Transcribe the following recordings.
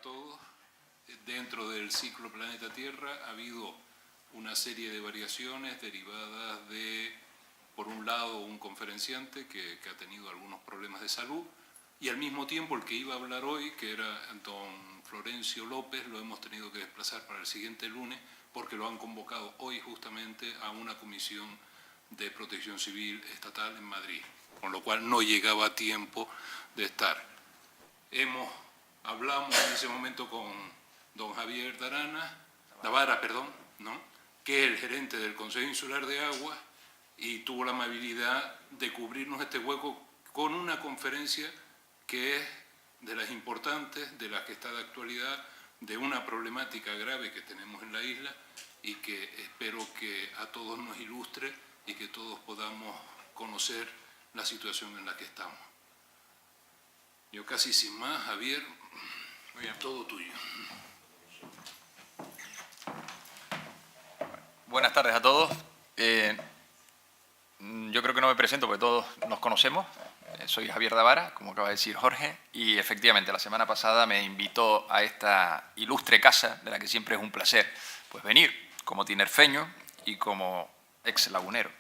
todos. Dentro del ciclo planeta Tierra ha habido una serie de variaciones derivadas de, por un lado, un conferenciante que ha tenido algunos problemas de salud, y al mismo tiempo el que iba a hablar hoy, que era don Florencio López, lo hemos tenido que desplazar para el siguiente lunes porque lo han convocado hoy justamente a una comisión de protección civil estatal en Madrid, con lo cual no llegaba a tiempo de estar. Hablamos en ese momento con don Javier Davara, ¿no? Que es el gerente del Consejo Insular de Agua, y tuvo la amabilidad de cubrirnos este hueco con una conferencia que es de las importantes, de las que está de actualidad, de una problemática grave que tenemos en la isla y que espero que a todos nos ilustre y que todos podamos conocer la situación en la que estamos. Yo casi sin más, Javier, muy bien, todo tuyo. Buenas tardes a todos. Yo creo que no me presento porque todos nos conocemos. Soy Javier Davara, como acaba de decir Jorge, y efectivamente la semana pasada me invitó a esta ilustre casa, de la que siempre es un placer pues venir, como tinerfeño y como ex lagunero.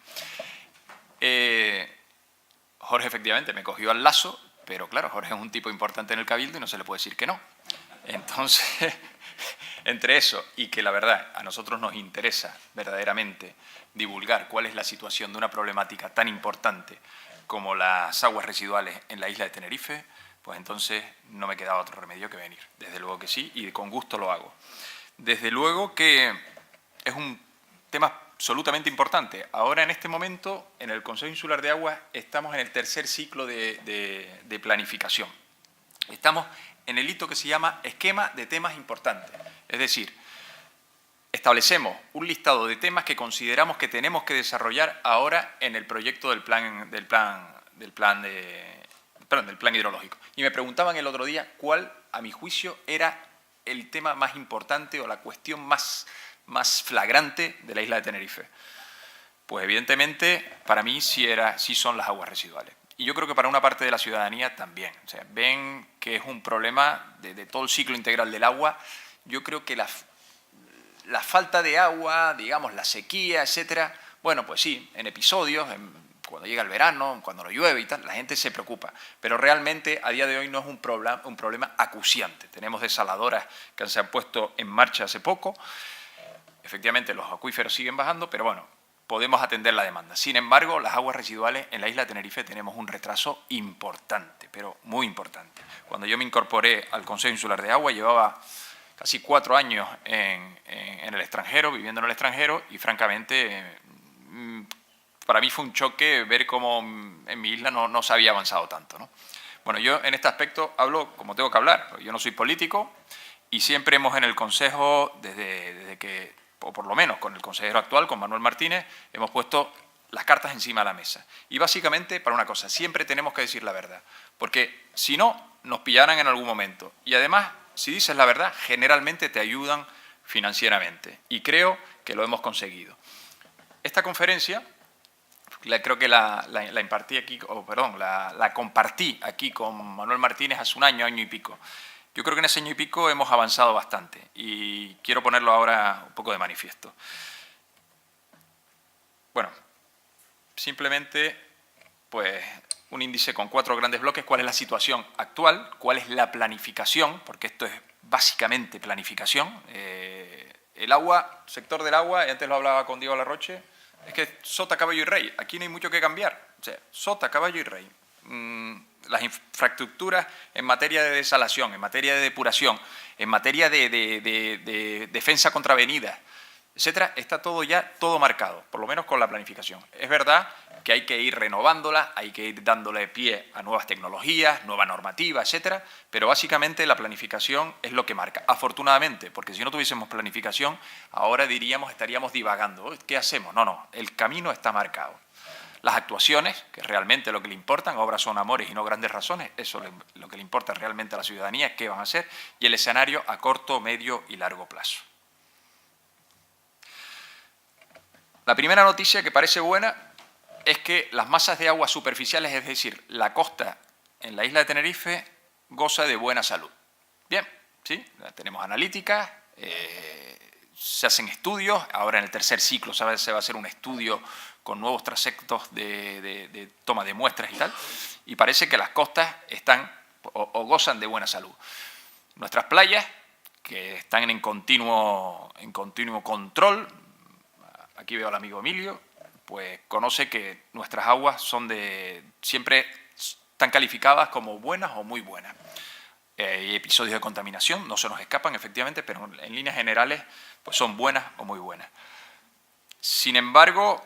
Jorge efectivamente me cogió al lazo, pero claro, Jorge es un tipo importante en el Cabildo y no se le puede decir que no. Entonces, entre eso y que la verdad a nosotros nos interesa verdaderamente divulgar cuál es la situación de una problemática tan importante como las aguas residuales en la isla de Tenerife, pues entonces no me quedaba otro remedio que venir. Desde luego que sí, y con gusto lo hago. Desde luego que es un tema absolutamente importante. Ahora, en este momento, en el Consejo Insular de Aguas, estamos en el tercer ciclo de planificación. Estamos en el hito que se llama esquema de temas importantes. Es decir, establecemos un listado de temas que consideramos que tenemos que desarrollar ahora en el proyecto del plan hidrológico. Y me preguntaban el otro día cuál, a mi juicio, era el tema más importante o la cuestión más flagrante de la isla de Tenerife. Pues evidentemente, para mí sí son las aguas residuales. Y yo creo que para una parte de la ciudadanía también. O sea, ven que es un problema de todo el ciclo integral del agua. Yo creo que la falta de agua, digamos, la sequía, etcétera, bueno, pues sí, en episodios, cuando llega el verano, cuando lo llueve y tal, la gente se preocupa. Pero realmente a día de hoy no es un problema acuciante. Tenemos desaladoras que se han puesto en marcha hace poco. Efectivamente, los acuíferos siguen bajando, pero bueno, podemos atender la demanda. Sin embargo, las aguas residuales en la isla de Tenerife tenemos un retraso importante, pero muy importante. Cuando yo me incorporé al Consejo Insular de Agua, llevaba casi 4 años en el extranjero, viviendo en el extranjero, y francamente para mí fue un choque ver cómo en mi isla no se había avanzado tanto, ¿no? Bueno, yo en este aspecto hablo como tengo que hablar. Yo no soy político y siempre hemos en el Consejo, desde que, o por lo menos con el consejero actual, con Manuel Martínez, hemos puesto las cartas encima de la mesa. Y básicamente para una cosa, siempre tenemos que decir la verdad, porque si no, nos pillarán en algún momento. Y además, si dices la verdad, generalmente te ayudan financieramente. Y creo que lo hemos conseguido. Esta conferencia, creo que la impartí aquí, la compartí aquí con Manuel Martínez hace un año y pico. Yo creo que en ese año y pico hemos avanzado bastante y quiero ponerlo ahora un poco de manifiesto. Bueno, simplemente pues un índice con 4 grandes bloques. ¿Cuál es la situación actual? ¿Cuál es la planificación? Porque esto es básicamente planificación. El agua, sector del agua, y antes lo hablaba con Diego Larroche, es que sota, caballo y rey. Aquí no hay mucho que cambiar. O sea, sota, caballo y rey. Las infraestructuras en materia de desalación, en materia de depuración, en materia de defensa contra avenidas, etcétera, está todo marcado, por lo menos con la planificación. Es verdad que hay que ir renovándola, hay que ir dándole pie a nuevas tecnologías, nueva normativa, etcétera, pero básicamente la planificación es lo que marca. Afortunadamente, porque si no tuviésemos planificación, ahora estaríamos divagando. ¿Qué hacemos? No, el camino está marcado. Las actuaciones, que realmente lo que le importan, obras son amores y no grandes razones, eso es lo que le importa realmente a la ciudadanía, qué van a hacer, y el escenario a corto, medio y largo plazo. La primera noticia, que parece buena, es que las masas de agua superficiales, es decir, la costa en la isla de Tenerife, goza de buena salud. Bien, ¿sí? Tenemos analíticas, se hacen estudios, ahora en el tercer ciclo se va a hacer un estudio con nuevos trayectos de toma de muestras y tal, y parece que las costas están o gozan de buena salud. Nuestras playas, que están en continuo control, aquí veo al amigo Emilio, pues conoce que nuestras aguas siempre están calificadas como buenas o muy buenas. Hay episodios de contaminación, no se nos escapan efectivamente, pero en líneas generales pues son buenas o muy buenas. Sin embargo,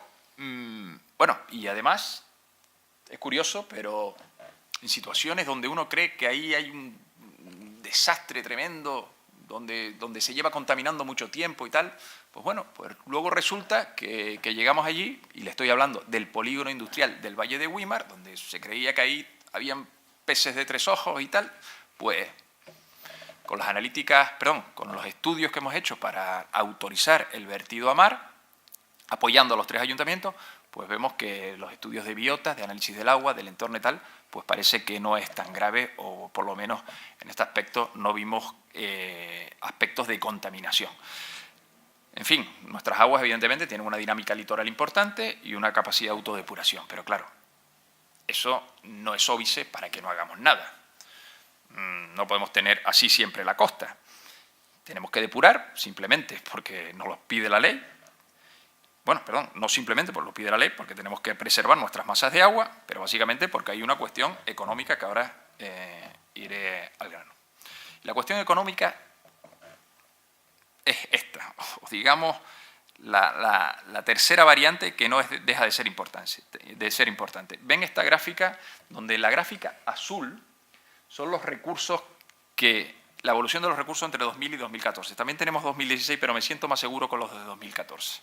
bueno, y además, es curioso, pero en situaciones donde uno cree que ahí hay un desastre tremendo, donde se lleva contaminando mucho tiempo y tal, pues bueno, pues luego resulta que llegamos allí, y le estoy hablando del polígono industrial del Valle de Güímar, donde se creía que ahí habían peces de 3 ojos y tal, pues con las analíticas, con los estudios que hemos hecho para autorizar el vertido a mar, apoyando a los 3 ayuntamientos, pues vemos que los estudios de biotas, de análisis del agua, del entorno y tal, pues parece que no es tan grave, o por lo menos en este aspecto no vimos aspectos de contaminación. En fin, nuestras aguas evidentemente tienen una dinámica litoral importante y una capacidad de autodepuración, pero claro, eso no es óbice para que no hagamos nada. No podemos tener así siempre la costa. Tenemos que depurar simplemente porque nos lo pide la ley. Bueno, perdón, no simplemente porque lo pide la ley, porque tenemos que preservar nuestras masas de agua, pero básicamente porque hay una cuestión económica que ahora iré al grano. La cuestión económica es esta, o digamos, la tercera variante que no deja de ser importante. Ven esta gráfica, donde la gráfica azul son los recursos la evolución de los recursos entre 2000 y 2014. También tenemos 2016, pero me siento más seguro con los de 2014.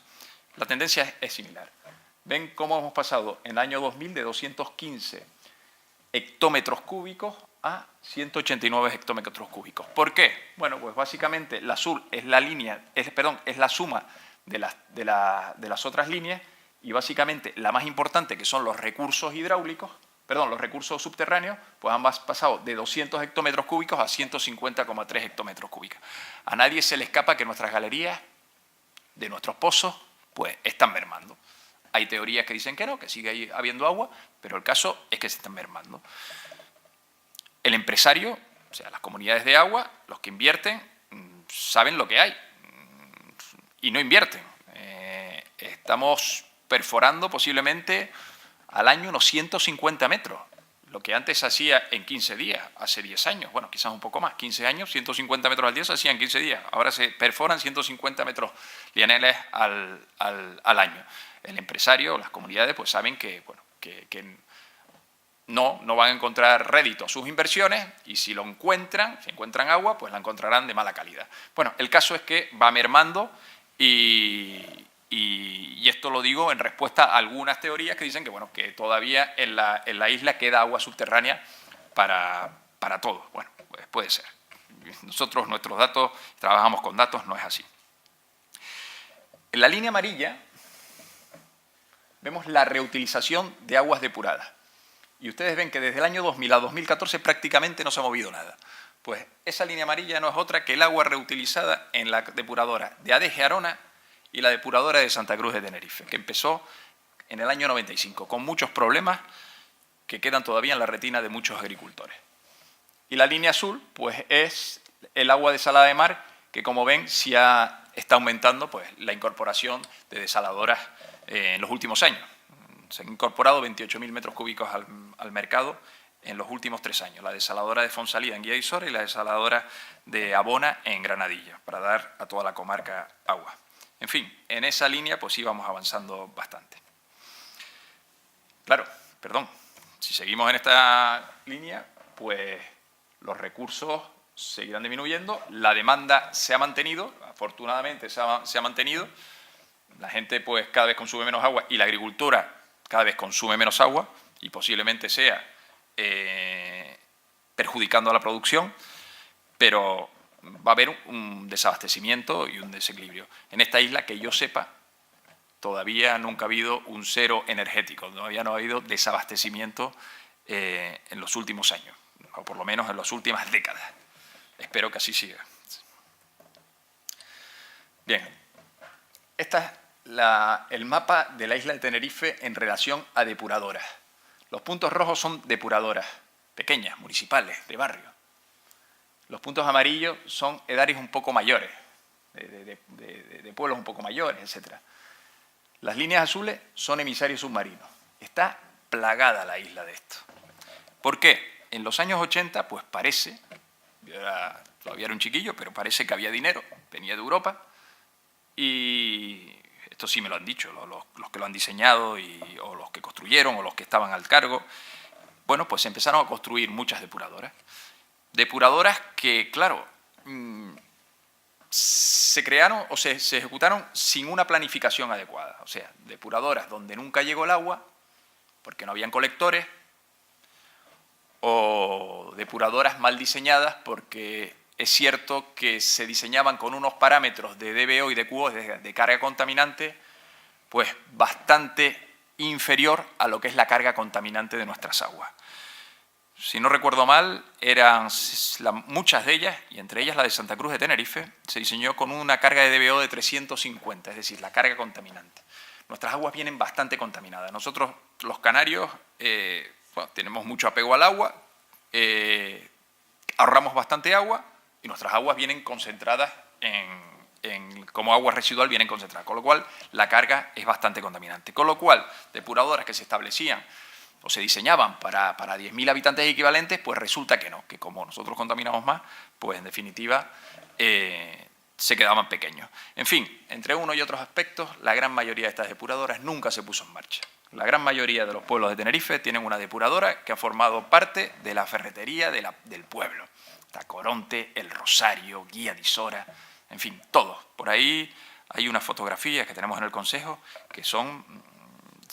La tendencia es similar. Ven cómo hemos pasado en el año 2000 de 215 hectómetros cúbicos a 189 hectómetros cúbicos. ¿Por qué? Bueno, pues básicamente el azul es la suma de las otras líneas, y básicamente la más importante, que son los recursos hidráulicos, los recursos subterráneos, pues han pasado de 200 hectómetros cúbicos a 150,3 hectómetros cúbicos. A nadie se le escapa que nuestras galerías de nuestros pozos pues están mermando. Hay teorías que dicen que no, que sigue ahí habiendo agua, pero el caso es que se están mermando. El empresario, o sea, las comunidades de agua, los que invierten, saben lo que hay y no invierten. Estamos perforando posiblemente al año unos 150 metros, lo que antes se hacía en 15 días, hace 10 años, bueno, quizás un poco más, 15 años, 150 metros al día se hacían en 15 días, ahora se perforan 150 metros lineales al año. El empresario, las comunidades, pues saben que, bueno, que no van a encontrar rédito a sus inversiones, y si encuentran agua, pues la encontrarán de mala calidad. Bueno, el caso es que va mermando, y esto lo digo en respuesta a algunas teorías que dicen que, bueno, que todavía en la isla queda agua subterránea para todo. Bueno, pues puede ser. Nosotros, nuestros datos, trabajamos con datos, no es así. En la línea amarilla vemos la reutilización de aguas depuradas. Y ustedes ven que desde el año 2000 a 2014 prácticamente no se ha movido nada. Pues esa línea amarilla no es otra que el agua reutilizada en la depuradora de Ade Gerona y la depuradora de Santa Cruz de Tenerife, que empezó en el año 95, con muchos problemas que quedan todavía en la retina de muchos agricultores. Y la línea azul, pues es el agua desalada de mar, que como ven sí está aumentando pues la incorporación de desaladoras en los últimos años. Se han incorporado 28.000 metros cúbicos al mercado en los últimos 3 años. La desaladora de Fonsalida en Guía de Isora y la desaladora de Abona en Granadilla, para dar a toda la comarca agua. En fin, en esa línea pues íbamos avanzando bastante. Claro, si seguimos en esta línea, pues los recursos seguirán disminuyendo, la demanda se ha mantenido, afortunadamente se ha mantenido, la gente pues cada vez consume menos agua y la agricultura cada vez consume menos agua y posiblemente sea perjudicando a la producción, pero va a haber un desabastecimiento y un desequilibrio. En esta isla, que yo sepa, todavía nunca ha habido un cero energético, todavía no ha habido desabastecimiento en los últimos años, o por lo menos en las últimas décadas. Espero que así siga. Bien, este es el mapa de la isla de Tenerife en relación a depuradoras. Los puntos rojos son depuradoras pequeñas, municipales, de barrio. Los puntos amarillos son edarios un poco mayores, de pueblos un poco mayores, etc. Las líneas azules son emisarios submarinos. Está plagada la isla de esto. ¿Por qué? En los años 80, pues parece, todavía era un chiquillo, pero parece que había dinero, venía de Europa, y esto sí me lo han dicho, los que lo han diseñado, o los que construyeron, o los que estaban al cargo. Bueno, pues empezaron a construir muchas depuradoras. Depuradoras que, claro, se crearon o se ejecutaron sin una planificación adecuada. O sea, depuradoras donde nunca llegó el agua, porque no habían colectores, o depuradoras mal diseñadas porque es cierto que se diseñaban con unos parámetros de DBO y de QO, de carga contaminante, pues bastante inferior a lo que es la carga contaminante de nuestras aguas. Si no recuerdo mal, eran muchas de ellas, y entre ellas la de Santa Cruz de Tenerife, se diseñó con una carga de DBO de 350, es decir, la carga contaminante. Nuestras aguas vienen bastante contaminadas. Nosotros, los canarios, bueno, tenemos mucho apego al agua, ahorramos bastante agua y nuestras aguas vienen concentradas como agua residual, vienen concentradas, con lo cual la carga es bastante contaminante. Con lo cual, depuradoras que se establecían o se diseñaban para 10.000 habitantes equivalentes, pues resulta que no, que como nosotros contaminamos más, pues en definitiva se quedaban pequeños. En fin, entre uno y otros aspectos, la gran mayoría de estas depuradoras nunca se puso en marcha. La gran mayoría de los pueblos de Tenerife tienen una depuradora que ha formado parte de la ferretería del pueblo. Tacoronte, El Rosario, Guía de Isora, en fin, todos. Por ahí hay unas fotografías que tenemos en el Consejo que son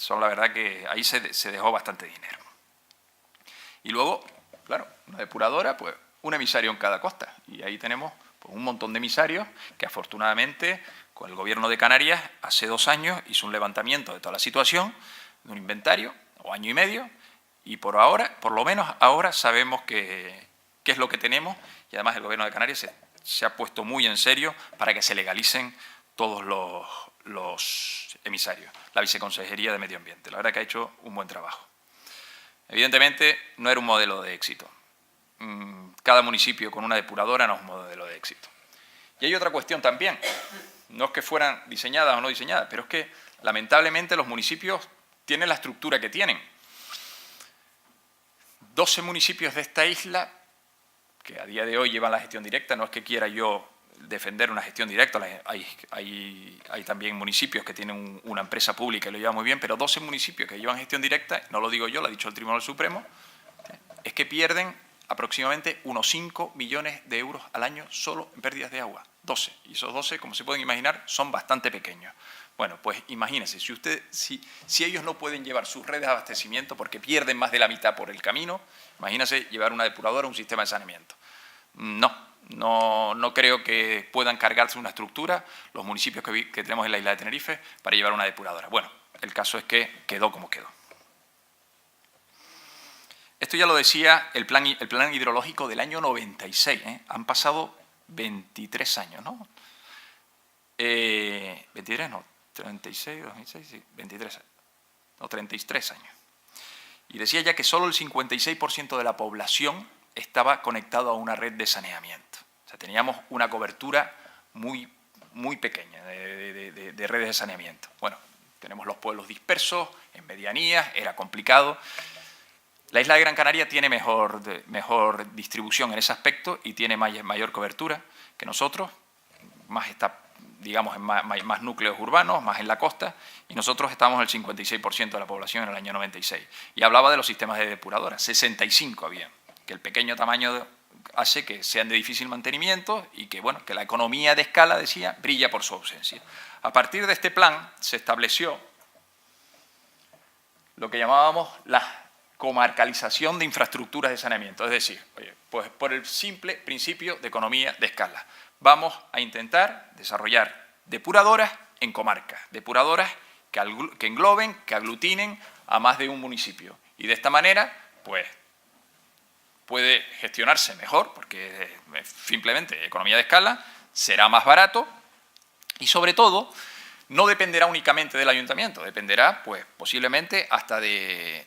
la verdad que ahí se dejó bastante dinero. Y luego, claro, una depuradora, pues un emisario en cada costa. Y ahí tenemos pues, un montón de emisarios que afortunadamente con el Gobierno de Canarias hace 2 años hizo un levantamiento de toda la situación, de un inventario, o año y medio, y por lo menos ahora sabemos qué es lo que tenemos, y además el Gobierno de Canarias se ha puesto muy en serio para que se legalicen todos los emisarios. La Viceconsejería de Medio Ambiente, la verdad que ha hecho un buen trabajo. Evidentemente no era un modelo de éxito. Cada municipio con una depuradora no es un modelo de éxito. Y hay otra cuestión también, no es que fueran diseñadas o no diseñadas, pero es que lamentablemente los municipios tienen la estructura que tienen. 12 municipios de esta isla, que a día de hoy llevan la gestión directa, no es que quiera yo defender una gestión directa, hay también municipios que tienen una empresa pública y lo llevan muy bien, pero 12 municipios que llevan gestión directa, no lo digo yo, lo ha dicho el Tribunal Supremo, es que pierden aproximadamente unos 5 millones de euros al año solo en pérdidas de agua. 12. Y esos 12, como se pueden imaginar, son bastante pequeños. Bueno, pues imagínense, si ellos no pueden llevar sus redes de abastecimiento porque pierden más de la mitad por el camino, imagínense llevar una depuradora o un sistema de saneamiento. No creo que puedan cargarse una estructura los municipios que tenemos en la isla de Tenerife para llevar una depuradora. Bueno, el caso es que quedó como quedó. Esto ya lo decía el plan hidrológico del año 96. Han pasado 23 años, ¿no? 23 no, 36, 2006, sí, 23 años. No, 33 años. Y decía ya que solo el 56% de la población estaba conectado a una red de saneamiento. O sea, teníamos una cobertura muy, muy pequeña de redes de saneamiento. Bueno, tenemos los pueblos dispersos, en medianías, era complicado. La isla de Gran Canaria tiene mejor distribución en ese aspecto y tiene mayor cobertura que nosotros, más está, digamos, en más núcleos urbanos, más en la costa, y nosotros estamos el 56% de la población en el año 96. Y hablaba de los sistemas de depuradoras, 65 había, que el pequeño tamaño hace que sean de difícil mantenimiento y que, bueno, que la economía de escala, decía, brilla por su ausencia. A partir de este plan se estableció lo que llamábamos la comarcalización de infraestructuras de saneamiento, es decir, oye, pues por el simple principio de economía de escala. Vamos a intentar desarrollar depuradoras en comarcas, depuradoras que engloben, que aglutinen a más de un municipio. Y de esta manera, pues puede gestionarse mejor, porque simplemente economía de escala, será más barato y, sobre todo, no dependerá únicamente del ayuntamiento, dependerá, pues, posiblemente hasta del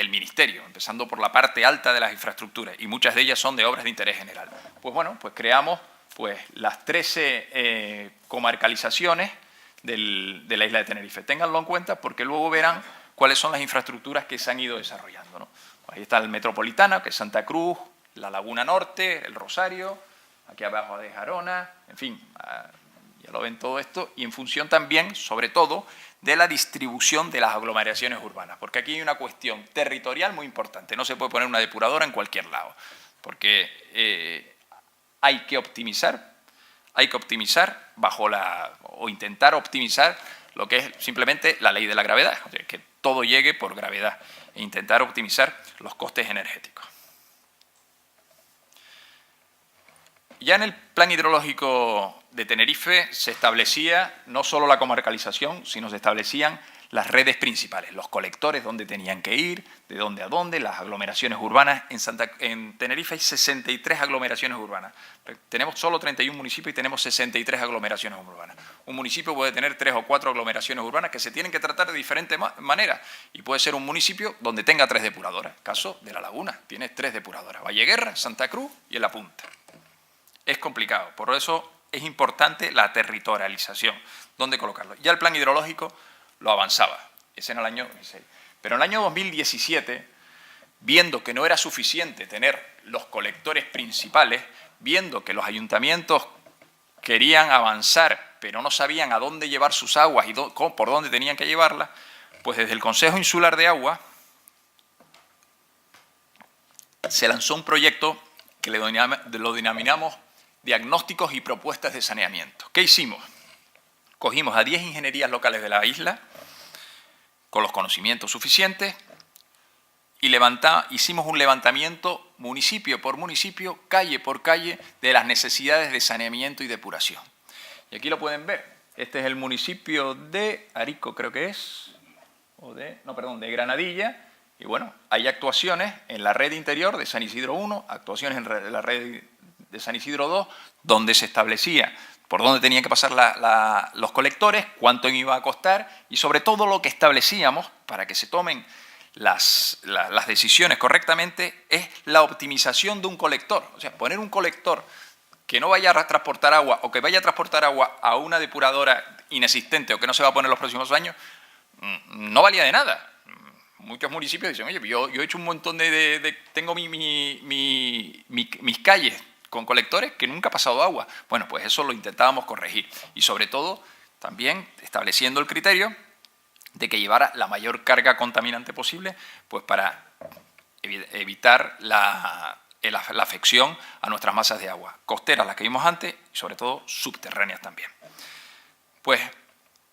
ministerio, empezando por la parte alta de las infraestructuras, y muchas de ellas son de obras de interés general. Pues bueno, pues creamos pues las 13 comarcalizaciones de la isla de Tenerife. Ténganlo en cuenta porque luego verán cuáles son las infraestructuras que se han ido desarrollando, ¿no? Ahí está el Metropolitano, que es Santa Cruz, la Laguna Norte, el Rosario, aquí abajo de Jarona, en fin, ya lo ven todo esto, y en función también, sobre todo, de la distribución de las aglomeraciones urbanas, porque aquí hay una cuestión territorial muy importante, no se puede poner una depuradora en cualquier lado, porque hay que optimizar o intentar optimizar lo que es simplemente la ley de la gravedad, o sea, que todo llegue por gravedad, e intentar optimizar los costes energéticos. Ya en el plan hidrológico de Tenerife se establecía no solo la comarcalización, sino se establecían las redes principales, los colectores, dónde tenían que ir, de dónde a dónde, las aglomeraciones urbanas. En Tenerife hay 63 aglomeraciones urbanas. Tenemos solo 31 municipios y tenemos 63 aglomeraciones urbanas. Un municipio puede tener 3 o 4 aglomeraciones urbanas que se tienen que tratar de diferentes maneras. Y puede ser un municipio donde tenga 3 depuradoras. Caso de La Laguna, tiene 3 depuradoras. Valleguerra, Santa Cruz y en La Punta. Es complicado, por eso es importante la territorialización, dónde colocarlo. Ya el plan hidrológico lo avanzaba, ese en el año 2016. Pero en el año 2017, viendo que no era suficiente tener los colectores principales, viendo que los ayuntamientos querían avanzar, pero no sabían a dónde llevar sus aguas y por dónde tenían que llevarlas, pues desde el Consejo Insular de Agua se lanzó un proyecto que lo denominamos diagnósticos y propuestas de saneamiento. ¿Qué hicimos? Cogimos a 10 ingenierías locales de la isla, con los conocimientos suficientes, y hicimos un levantamiento municipio por municipio, calle por calle, de las necesidades de saneamiento y depuración. Y aquí lo pueden ver. Este es el municipio de Arico, creo que es, de Granadilla. Y bueno, hay actuaciones en la red interior de San Isidro 1, actuaciones en la red de San Isidro 2, donde se establecía por dónde tenían que pasar los colectores, cuánto iba a costar y sobre todo lo que establecíamos para que se tomen las decisiones correctamente es la optimización de un colector. O sea, poner un colector que no vaya a transportar agua o que vaya a transportar agua a una depuradora inexistente o que no se va a poner en los próximos años, no valía de nada. Muchos municipios dicen, oye, yo he hecho un montón tengo mis calles con colectores que nunca ha pasado agua. Bueno, pues eso lo intentábamos corregir. Y sobre todo, también estableciendo el criterio de que llevara la mayor carga contaminante posible, pues para evitar la afección a nuestras masas de agua, costeras, las que vimos antes, y sobre todo subterráneas también. Pues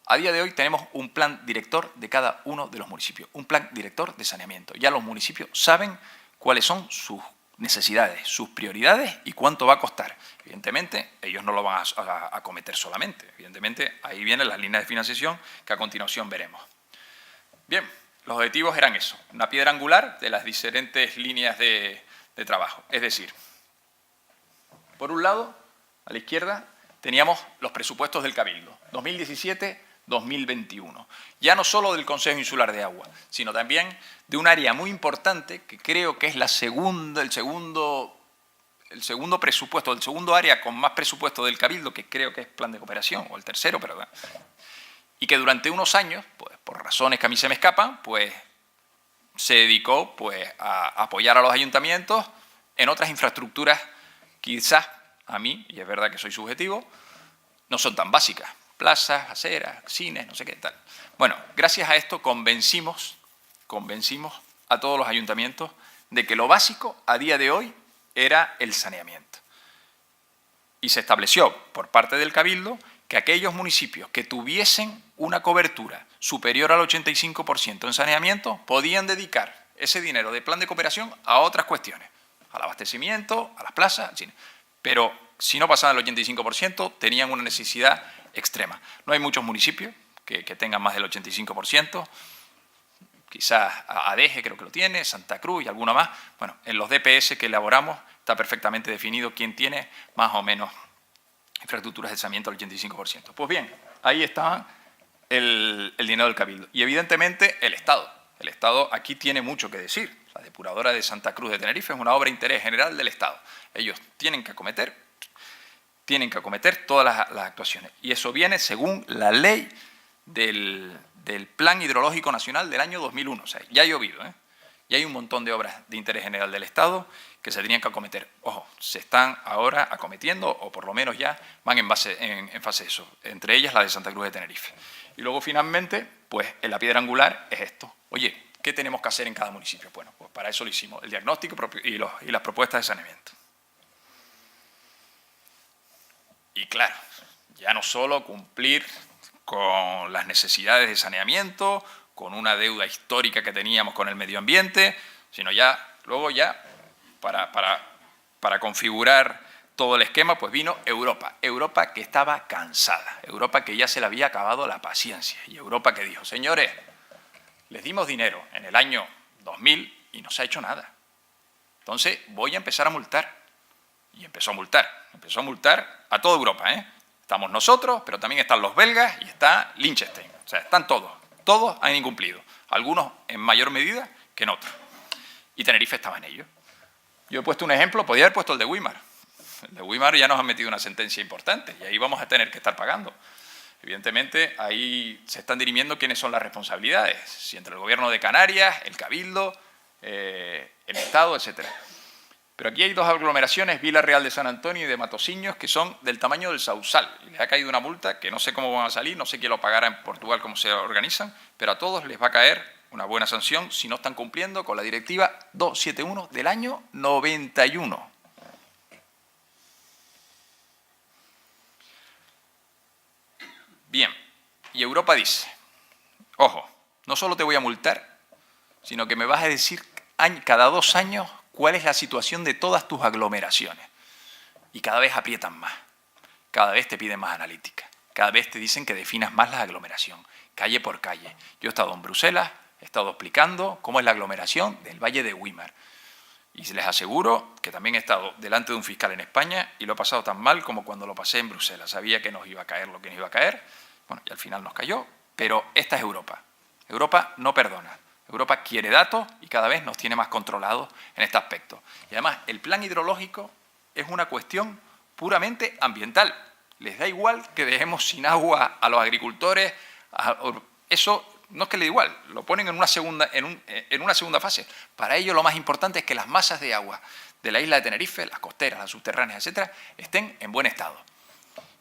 a día de hoy tenemos un plan director de cada uno de los municipios, un plan director de saneamiento. Ya los municipios saben cuáles son sus necesidades, sus prioridades y cuánto va a costar. Evidentemente, ellos no lo van a acometer solamente. Evidentemente, ahí vienen las líneas de financiación que a continuación veremos. Bien, los objetivos eran eso, una piedra angular de las diferentes líneas de trabajo. Es decir, por un lado, a la izquierda, teníamos los presupuestos del Cabildo, 2017-2021. Ya no solo del Consejo Insular de Agua, sino también de un área muy importante que creo que es el segundo presupuesto, el segundo área con más presupuesto del Cabildo, que creo que es Plan de Cooperación, o el tercero, pero y que durante unos años, pues, por razones que a mí se me escapan, pues se dedicó pues, a apoyar a los ayuntamientos en otras infraestructuras quizás a mí, y es verdad que soy subjetivo, no son tan básicas. Plazas, aceras, cines, no sé qué tal. Bueno, gracias a esto convencimos a todos los ayuntamientos de que lo básico a día de hoy era el saneamiento. Y se estableció por parte del Cabildo que aquellos municipios que tuviesen una cobertura superior al 85% en saneamiento podían dedicar ese dinero de plan de cooperación a otras cuestiones, al abastecimiento, a las plazas, al cine. Pero si no pasaban el 85%, tenían una necesidad extrema. No hay muchos municipios que tengan más del 85%. quizás Adeje creo que lo tiene, Santa Cruz y alguna más. Bueno, en los DPS que elaboramos está perfectamente definido quién tiene más o menos infraestructuras de saneamiento al 85%. Pues bien, ahí está el dinero del Cabildo. Y evidentemente el Estado. El Estado aquí tiene mucho que decir. La depuradora de Santa Cruz de Tenerife es una obra de interés general del Estado. Ellos tienen que acometer todas las actuaciones. Y eso viene según la ley del Plan Hidrológico Nacional del año 2001. O sea, ya ha llovido, ¿eh? Y hay un montón de obras de interés general del Estado que se tenían que acometer. Ojo, se están ahora acometiendo, o por lo menos ya van en fase de eso, entre ellas la de Santa Cruz de Tenerife. Y luego, finalmente, pues en la piedra angular es esto. Oye, ¿qué tenemos que hacer en cada municipio? Bueno, pues para eso lo hicimos, el diagnóstico y las propuestas de saneamiento. Y claro, ya no solo cumplir con las necesidades de saneamiento, con una deuda histórica que teníamos con el medio ambiente, sino ya, luego ya, para configurar todo el esquema, pues vino Europa. Europa que estaba cansada, Europa que ya se le había acabado la paciencia, y Europa que dijo, señores, les dimos dinero en el año 2000 y no se ha hecho nada. Entonces voy a empezar a multar. Y empezó a multar a toda Europa, ¿eh? Estamos nosotros, pero también están los belgas y está Liechtenstein. O sea, están todos han incumplido. Algunos en mayor medida que en otros. Y Tenerife estaba en ello. Yo he puesto un ejemplo, podía haber puesto el de Weimar. El de Weimar ya nos han metido una sentencia importante y ahí vamos a tener que estar pagando. Evidentemente, ahí se están dirimiendo quiénes son las responsabilidades, si entre el Gobierno de Canarias, el Cabildo, el Estado, etcétera. Pero aquí hay dos aglomeraciones, Vila Real de San Antonio y de Matosinhos, que son del tamaño del Sausal. Y les ha caído una multa que no sé cómo van a salir, no sé quién lo pagará en Portugal, cómo se organizan, pero a todos les va a caer una buena sanción si no están cumpliendo con la Directiva 271 del año 91. Bien, y Europa dice, ojo, no solo te voy a multar, sino que me vas a decir cada 2 años cuál es la situación de todas tus aglomeraciones. Y cada vez aprietan más, cada vez te piden más analítica, cada vez te dicen que definas más la aglomeración, calle por calle. Yo he estado en Bruselas, he estado explicando cómo es la aglomeración del Valle de Weimar. Y les aseguro que también he estado delante de un fiscal en España y lo he pasado tan mal como cuando lo pasé en Bruselas. Sabía que nos iba a caer lo que nos iba a caer, bueno, y al final nos cayó, pero esta es Europa. Europa no perdona. Europa quiere datos y cada vez nos tiene más controlados en este aspecto. Y además, el plan hidrológico es una cuestión puramente ambiental. Les da igual que dejemos sin agua a los agricultores. Eso no es que le dé igual, lo ponen en una segunda fase. Para ello lo más importante es que las masas de agua de la isla de Tenerife, las costeras, las subterráneas, etcétera, estén en buen estado.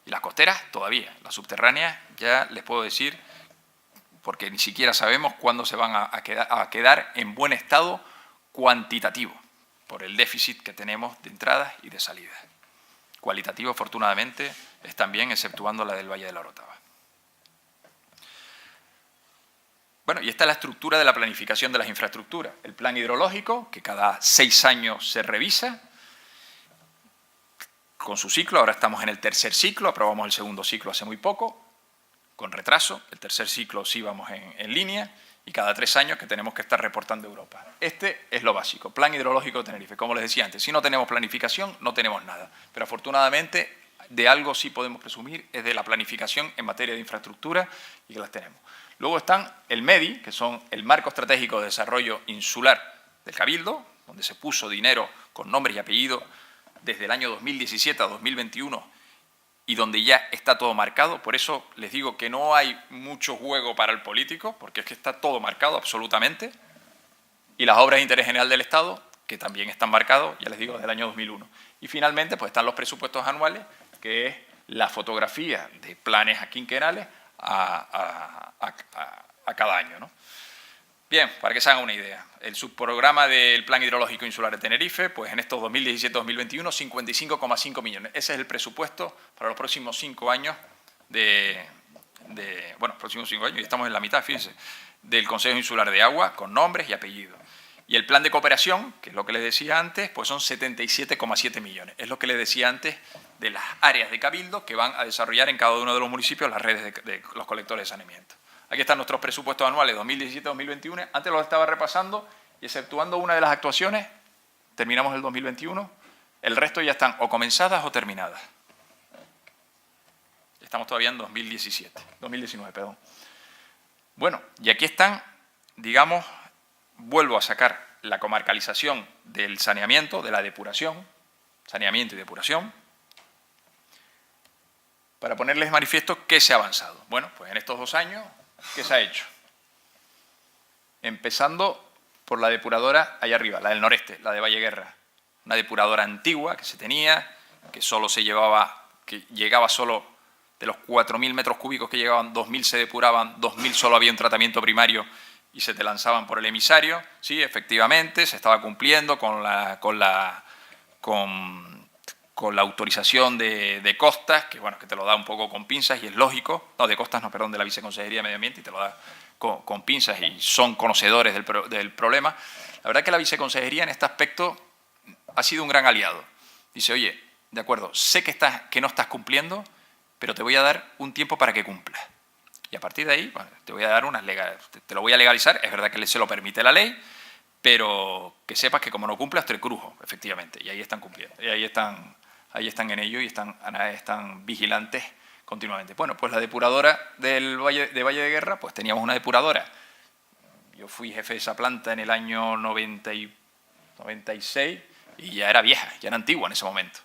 Y las costeras todavía, las subterráneas ya les puedo decir, porque ni siquiera sabemos cuándo se van a quedar en buen estado cuantitativo, por el déficit que tenemos de entradas y de salidas. Cualitativo, afortunadamente, están bien, exceptuando la del Valle de la Orotava. Bueno, y esta es la estructura de la planificación de las infraestructuras. El plan hidrológico, que cada 6 años se revisa, con su ciclo, ahora estamos en el 3er ciclo, aprobamos el 2º ciclo hace muy poco, con retraso, el 3er ciclo sí vamos en línea, y cada 3 años que tenemos que estar reportando a Europa. Este es lo básico, Plan Hidrológico de Tenerife. Como les decía antes, si no tenemos planificación, no tenemos nada. Pero afortunadamente, de algo sí podemos presumir, es de la planificación en materia de infraestructura, y que las tenemos. Luego están el MEDI, que son el Marco Estratégico de Desarrollo Insular del Cabildo, donde se puso dinero con nombres y apellidos desde el año 2017 a 2021, y donde ya está todo marcado. Por eso les digo que no hay mucho juego para el político, porque es que está todo marcado absolutamente. Y las obras de interés general del Estado, que también están marcados, ya les digo, desde el año 2001. Y finalmente pues están los presupuestos anuales, que es la fotografía de planes quinquenales a cada año, ¿no? Bien, para que se hagan una idea, el subprograma del Plan Hidrológico Insular de Tenerife, pues en estos 2017-2021, 55,5 millones. Ese es el presupuesto para los próximos 5 años próximos 5 años, y estamos en la mitad, fíjense, del Consejo Insular de Agua, con nombres y apellidos. Y el plan de cooperación, que es lo que les decía antes, pues son 77,7 millones. Es lo que les decía antes de las áreas de Cabildo que van a desarrollar en cada uno de los municipios las redes de los colectores de saneamiento. Aquí están nuestros presupuestos anuales 2017-2021. Antes los estaba repasando y exceptuando una de las actuaciones, terminamos el 2021, el resto ya están o comenzadas o terminadas. Estamos todavía en 2019, perdón. Bueno, y aquí están, digamos, vuelvo a sacar la comarcalización del saneamiento, de la depuración, saneamiento y depuración, para ponerles de manifiesto qué se ha avanzado. Bueno, pues en estos 2 años, ¿qué se ha hecho? Empezando por la depuradora allá arriba, la del noreste, la de Valleguerra. Una depuradora antigua que se tenía, que solo se llevaba, que llegaba solo de los 4.000 metros cúbicos que llegaban, 2.000 se depuraban, 2.000 solo había un tratamiento primario y se te lanzaban por el emisario. Sí, efectivamente, se estaba cumpliendo con la autorización de costas, que bueno, que te lo da un poco con pinzas y es lógico, no, de costas, no, perdón, de la Viceconsejería de Medio Ambiente, y te lo da con pinzas y son conocedores del problema. La verdad que la Viceconsejería en este aspecto ha sido un gran aliado. Dice, oye, de acuerdo, sé que no estás cumpliendo, pero te voy a dar un tiempo para que cumplas. Y a partir de ahí, bueno, te voy a dar te lo voy a legalizar, es verdad que se lo permite la ley, pero que sepas que como no cumplas te crujo, efectivamente, y ahí están cumpliendo, y ahí están en ello y están vigilantes continuamente. Bueno, pues la depuradora de Valle de Guerra, pues teníamos una depuradora. Yo fui jefe de esa planta en el año 96 y ya era vieja, ya era antigua en ese momento.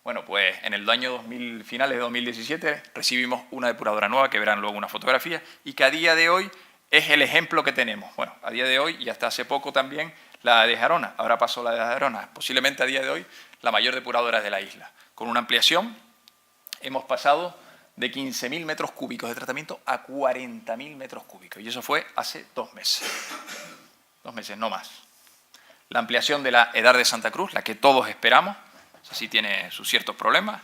Bueno, pues en el año finales de 2017 recibimos una depuradora nueva, que verán luego una fotografía, y que a día de hoy es el ejemplo que tenemos. Bueno, a día de hoy y hasta hace poco también la de Jarona, ahora pasó la de Jarona, posiblemente a día de hoy la mayor depuradora de la isla. Con una ampliación hemos pasado de 15.000 metros cúbicos de tratamiento a 40.000 metros cúbicos, y eso fue hace 2 meses. 2 meses, no más. La ampliación de la Edar de Santa Cruz, la que todos esperamos, así tiene sus ciertos problemas.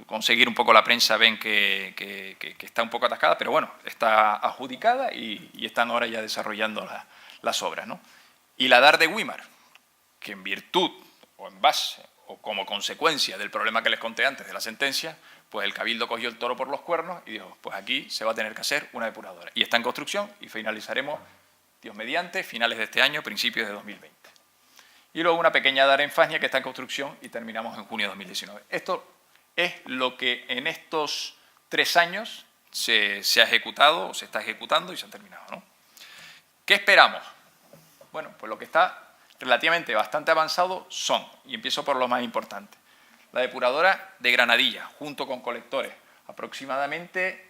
Conseguir un poco la prensa ven que está un poco atascada, pero bueno, está adjudicada y están ahora ya desarrollando las obras, ¿no? Y la Edar de Güímar, que en virtud o en base o como consecuencia del problema que les conté antes de la sentencia, pues el Cabildo cogió el toro por los cuernos y dijo, pues aquí se va a tener que hacer una depuradora. Y está en construcción y finalizaremos, Dios mediante, finales de este año, principios de 2020. Y luego una pequeña Edar en Fagnia que está en construcción y terminamos en junio de 2019. Esto es lo que en estos 3 años se ha ejecutado, o se está ejecutando y se ha terminado, ¿no? ¿Qué esperamos? Bueno, pues lo que está relativamente bastante avanzado son, y empiezo por lo más importante, la depuradora de Granadilla, junto con colectores, aproximadamente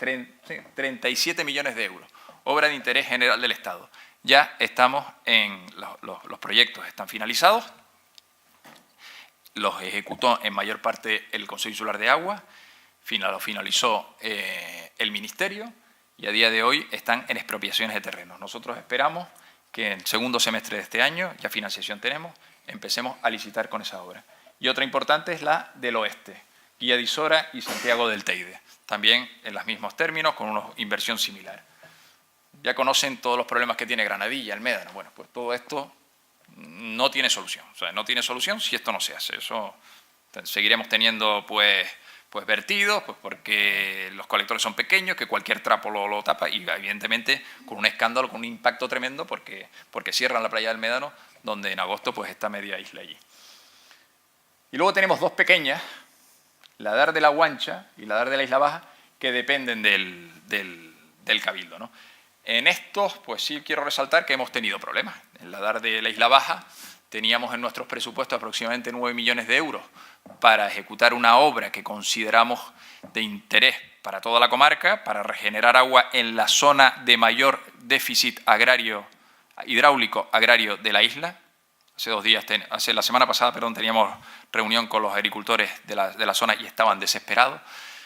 37 millones de euros, obra de interés general del Estado. Ya estamos en los proyectos, están finalizados, los ejecutó en mayor parte el Consejo Insular de Agua, lo finalizó el Ministerio y a día de hoy están en expropiaciones de terrenos. Nosotros esperamos que en el segundo semestre de este año, ya financiación tenemos, empecemos a licitar con esa obra. Y otra importante es la del Oeste, Guía de Isora y Santiago del Teide, también en los mismos términos, con una inversión similar. Ya conocen todos los problemas que tiene Granadilla, el Médano. Bueno, pues todo esto no tiene solución. O sea, no tiene solución si esto no se hace. Eso seguiremos teniendo pues vertidos, pues porque los colectores son pequeños, que cualquier trapo lo tapa y evidentemente con un escándalo, con un impacto tremendo porque cierran la playa del Médano, donde en agosto pues está media isla allí. Y luego tenemos 2 pequeñas, la Edar de la Guancha y la Edar de la Isla Baja, que dependen del Cabildo, ¿no? En estos, pues sí quiero resaltar que hemos tenido problemas. En la Edar de la Isla Baja teníamos en nuestros presupuestos aproximadamente 9 millones de euros para ejecutar una obra que consideramos de interés para toda la comarca, para regenerar agua en la zona de mayor déficit hidráulico agrario de la isla. La semana pasada, teníamos reunión con los agricultores de la zona y estaban desesperados.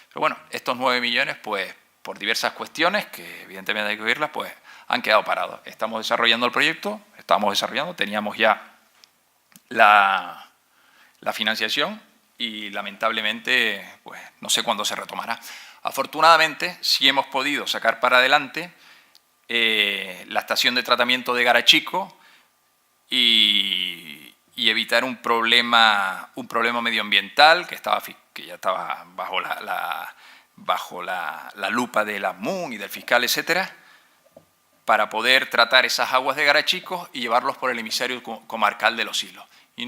Pero bueno, estos 9 millones, pues, por diversas cuestiones, que evidentemente hay que oírlas, pues han quedado parados. Estamos desarrollando el proyecto, teníamos ya la financiación y lamentablemente pues no sé cuándo se retomará. Afortunadamente sí hemos podido sacar para adelante la estación de tratamiento de Garachico y evitar un problema medioambiental que ya estaba bajo bajo la lupa de la MUN y del fiscal, etcétera, para poder tratar esas aguas de Garachicos y llevarlos por el emisario comarcal de Los Silos. Y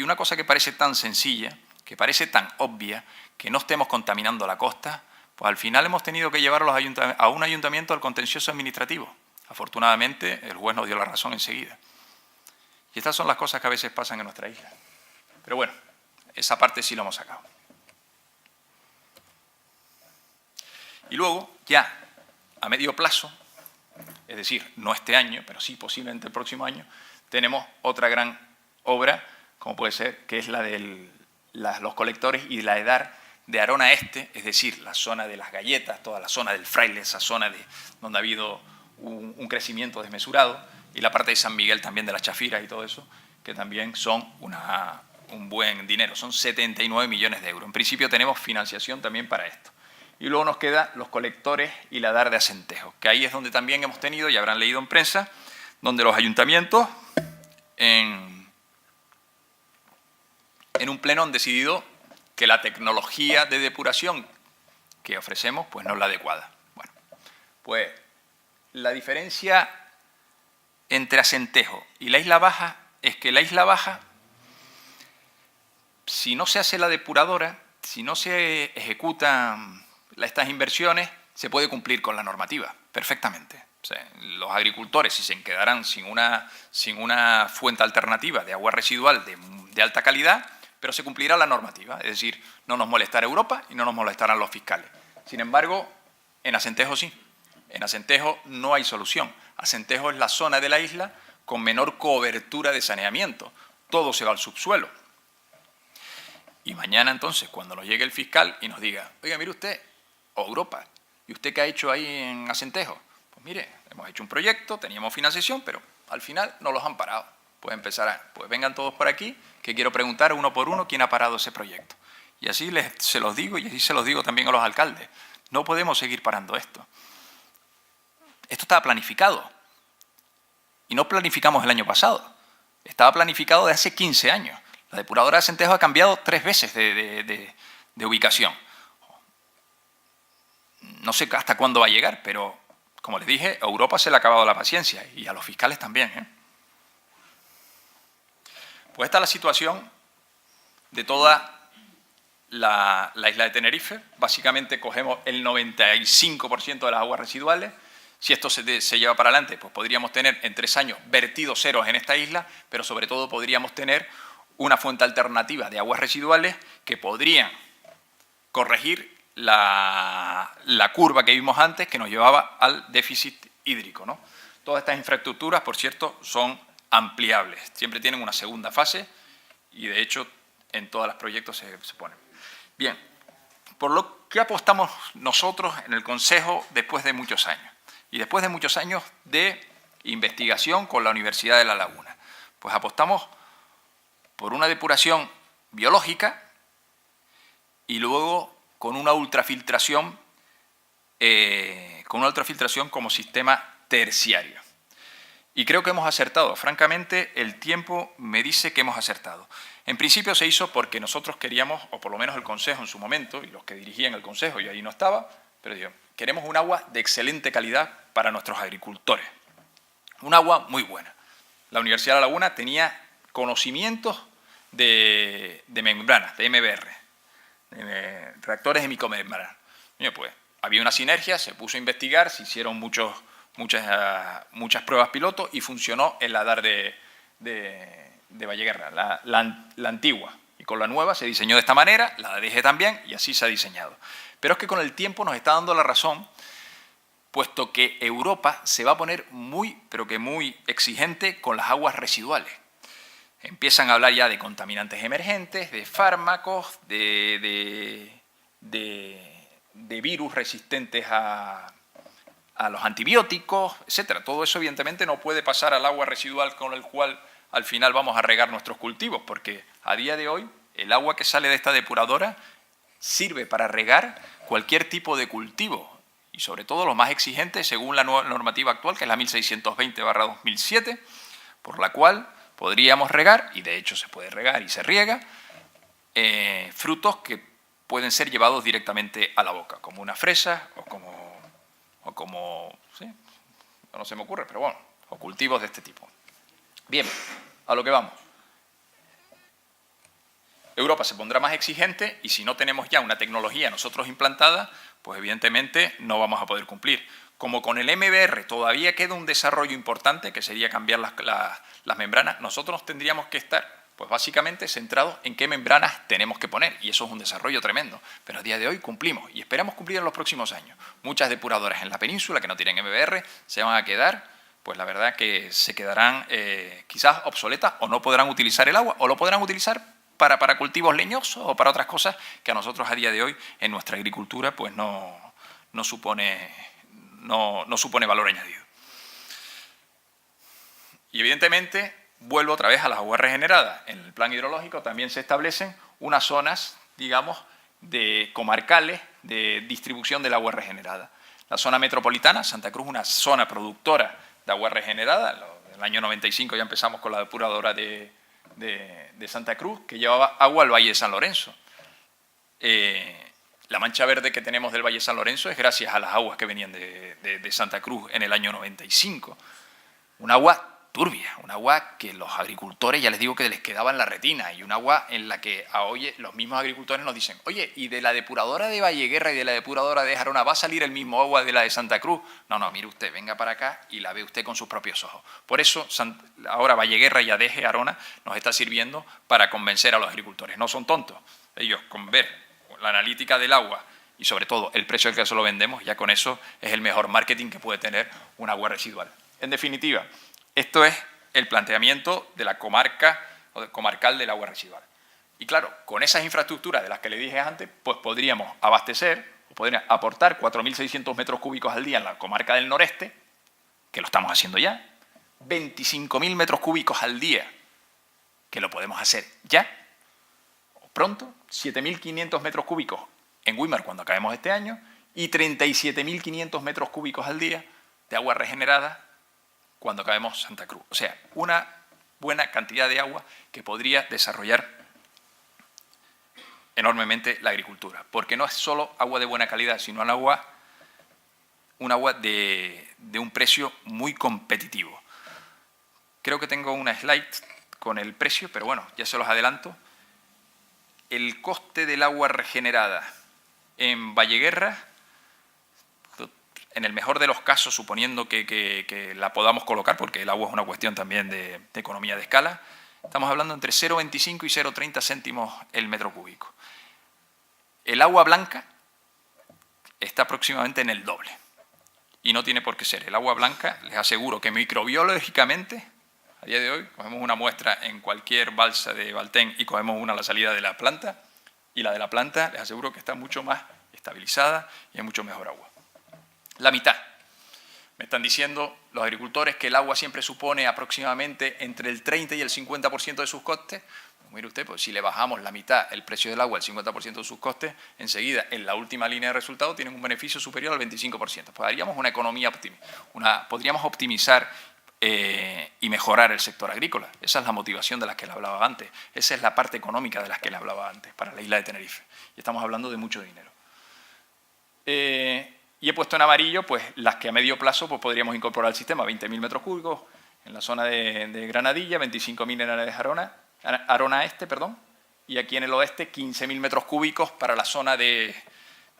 una cosa que parece tan sencilla, que parece tan obvia, que no estemos contaminando la costa, pues al final hemos tenido que llevarlos a un ayuntamiento al contencioso administrativo. Afortunadamente, el juez nos dio la razón enseguida. Y estas son las cosas que a veces pasan en nuestra isla. Pero bueno, esa parte sí lo hemos sacado. Y luego, ya a medio plazo, es decir, no este año, pero sí posiblemente el próximo año, tenemos otra gran obra, como puede ser, que es la de los colectores y la de dar de Arona Este, es decir, la zona de las galletas, toda la zona del Fraile, esa zona donde ha habido un crecimiento desmesurado, y la parte de San Miguel también, de las Chafiras y todo eso, que también son un buen dinero, son 79 millones de euros. En principio tenemos financiación también para esto. Y luego nos quedan los colectores y la dar de Acentejo, que ahí es donde también hemos tenido, ya habrán leído en prensa, donde los ayuntamientos en un pleno han decidido que la tecnología de depuración que ofrecemos pues no es la adecuada. Bueno, pues la diferencia entre Acentejo y la Isla Baja es que la Isla Baja, si no se hace la depuradora, si no se ejecutan estas inversiones, se puede cumplir con la normativa perfectamente. O sea, los agricultores, si se quedarán sin una fuente alternativa de agua residual de alta calidad, pero se cumplirá la normativa. Es decir, no nos molestará Europa y no nos molestarán los fiscales. Sin embargo, en Acentejo sí. En Acentejo no hay solución. Acentejo es la zona de la isla con menor cobertura de saneamiento. Todo se va al subsuelo. Y mañana entonces, cuando nos llegue el fiscal y nos diga, oiga, mire usted, o Europa, ¿y usted qué ha hecho ahí en Acentejo? Pues mire, hemos hecho un proyecto, teníamos financiación, pero al final no los han parado. Pues empezará, pues vengan todos por aquí, que quiero preguntar uno por uno quién ha parado ese proyecto. Y así se los digo, y así se los digo también a los alcaldes. No podemos seguir parando esto. Esto estaba planificado. Y no planificamos el año pasado. Estaba planificado de hace 15 años. La depuradora de Acentejo ha cambiado 3 veces de ubicación. No sé hasta cuándo va a llegar, pero como les dije, a Europa se le ha acabado la paciencia y a los fiscales también, ¿eh? Pues esta es la situación de toda la isla de Tenerife. Básicamente cogemos el 95% de las aguas residuales. Si esto se lleva para adelante, pues podríamos tener en 3 años vertidos ceros en esta isla, pero sobre todo podríamos tener una fuente alternativa de aguas residuales que podrían corregir la curva que vimos antes, que nos llevaba al déficit hídrico, ¿no? Todas estas infraestructuras, por cierto, son ampliables. Siempre tienen una segunda fase y, de hecho, en todos los proyectos se ponen. Bien, por lo que apostamos nosotros en el Consejo después de muchos años. Y después de muchos años de investigación con la Universidad de La Laguna, pues apostamos por una depuración biológica y luego con una ultrafiltración como sistema terciario. Y creo que hemos acertado. Francamente, el tiempo me dice que hemos acertado. En principio se hizo porque nosotros queríamos, o por lo menos el Consejo en su momento, y los que dirigían el Consejo, y ahí no estaba, pero digo, queremos un agua de excelente calidad para nuestros agricultores. Un agua muy buena. La Universidad de La Laguna tenía conocimientos de membranas, de MBR, de reactores de micromembrana. Pues había una sinergia, se puso a investigar, se hicieron muchas pruebas piloto y funcionó en la DAR de Valleguerra, la antigua. Y con la nueva se diseñó de esta manera, la ADG también, y así se ha diseñado. Pero es que con el tiempo nos está dando la razón, puesto que Europa se va a poner muy, pero que muy exigente con las aguas residuales. Empiezan a hablar ya de contaminantes emergentes, de fármacos, de virus resistentes a los antibióticos, etcétera. Todo eso, evidentemente, no puede pasar al agua residual con el cual al final vamos a regar nuestros cultivos, porque a día de hoy el agua que sale de esta depuradora sirve para regar cualquier tipo de cultivo, y sobre todo los más exigentes según la nueva normativa actual, que es la 1620/2007, por la cual podríamos regar, y de hecho se puede regar y se riega, frutos que pueden ser llevados directamente a la boca, como una fresa o como sí, no se me ocurre, pero bueno, o cultivos de este tipo. Bien, a lo que vamos. Europa se pondrá más exigente y si no tenemos ya una tecnología nosotros implantada, pues evidentemente no vamos a poder cumplir. Como con el MBR todavía queda un desarrollo importante, que sería cambiar las membranas, nosotros tendríamos que estar pues básicamente centrados en qué membranas tenemos que poner, y eso es un desarrollo tremendo. Pero a día de hoy cumplimos y esperamos cumplir en los próximos años. Muchas depuradoras en la península que no tienen MBR se van a quedar, pues la verdad que se quedarán quizás obsoletas o no podrán utilizar el agua o lo podrán utilizar para cultivos leñosos o para otras cosas que a nosotros a día de hoy en nuestra agricultura pues no supone valor añadido. Y evidentemente vuelvo otra vez a las aguas regeneradas. En el plan hidrológico también se establecen unas zonas, digamos, comarcales de distribución del agua regenerada. La zona metropolitana, Santa Cruz, una zona productora de agua regenerada. En el año 95 ya empezamos con la depuradora de Santa Cruz, que llevaba agua al Valle de San Lorenzo. La mancha verde que tenemos del Valle de San Lorenzo es gracias a las aguas que venían de Santa Cruz en el año 95. Un agua turbia, un agua que los agricultores, ya les digo que les quedaba en la retina, y un agua en la que hoy los mismos agricultores nos dicen, oye, ¿y de la depuradora de Valleguerra y de la depuradora de Jarona va a salir el mismo agua de la de Santa Cruz? No, mire usted, venga para acá y la ve usted con sus propios ojos. Por eso ahora Valleguerra y Adeje Jarona nos está sirviendo para convencer a los agricultores. No son tontos. Ellos con ver la analítica del agua y sobre todo el precio al que se lo vendemos, ya con eso es el mejor marketing que puede tener un agua residual. En definitiva, esto es el planteamiento de la comarca o comarcal del agua residual. Y claro, con esas infraestructuras de las que le dije antes, pues podríamos abastecer, o podríamos aportar 4.600 metros cúbicos al día en la comarca del noreste, que lo estamos haciendo ya, 25.000 metros cúbicos al día, que lo podemos hacer ya, o pronto, 7.500 metros cúbicos en Güímar cuando acabemos este año, y 37.500 metros cúbicos al día de agua regenerada cuando acabemos Santa Cruz. O sea, una buena cantidad de agua que podría desarrollar enormemente la agricultura. Porque no es solo agua de buena calidad, sino un agua de un precio muy competitivo. Creo que tengo una slide con el precio, pero bueno, ya se los adelanto. El coste del agua regenerada en Valleguerra, en el mejor de los casos, suponiendo que la podamos colocar, porque el agua es una cuestión también de economía de escala, estamos hablando entre 0,25 y 0,30 céntimos el metro cúbico. El agua blanca está aproximadamente en el doble. Y no tiene por qué ser. El agua blanca, les aseguro que microbiológicamente, a día de hoy, cogemos una muestra en cualquier balsa de Valtén y cogemos una a la salida de la planta, y la de la planta, les aseguro que está mucho más estabilizada y es mucho mejor agua. La mitad. Me están diciendo los agricultores que el agua siempre supone aproximadamente entre el 30 y el 50% de sus costes. Pues mire usted, pues si le bajamos la mitad el precio del agua, el 50% de sus costes, enseguida en la última línea de resultados tienen un beneficio superior al 25%. Pues haríamos una economía podríamos optimizar y mejorar el sector agrícola. Esa es la motivación de la que le hablaba antes. Esa es la parte económica de la que le hablaba antes para la isla de Tenerife. Y estamos hablando de mucho dinero. Y he puesto en amarillo pues, las que a medio plazo pues, podríamos incorporar al sistema. 20.000 metros cúbicos en la zona de Granadilla, 25.000 en la de Jarona Este, y aquí en el oeste 15.000 metros cúbicos para la zona de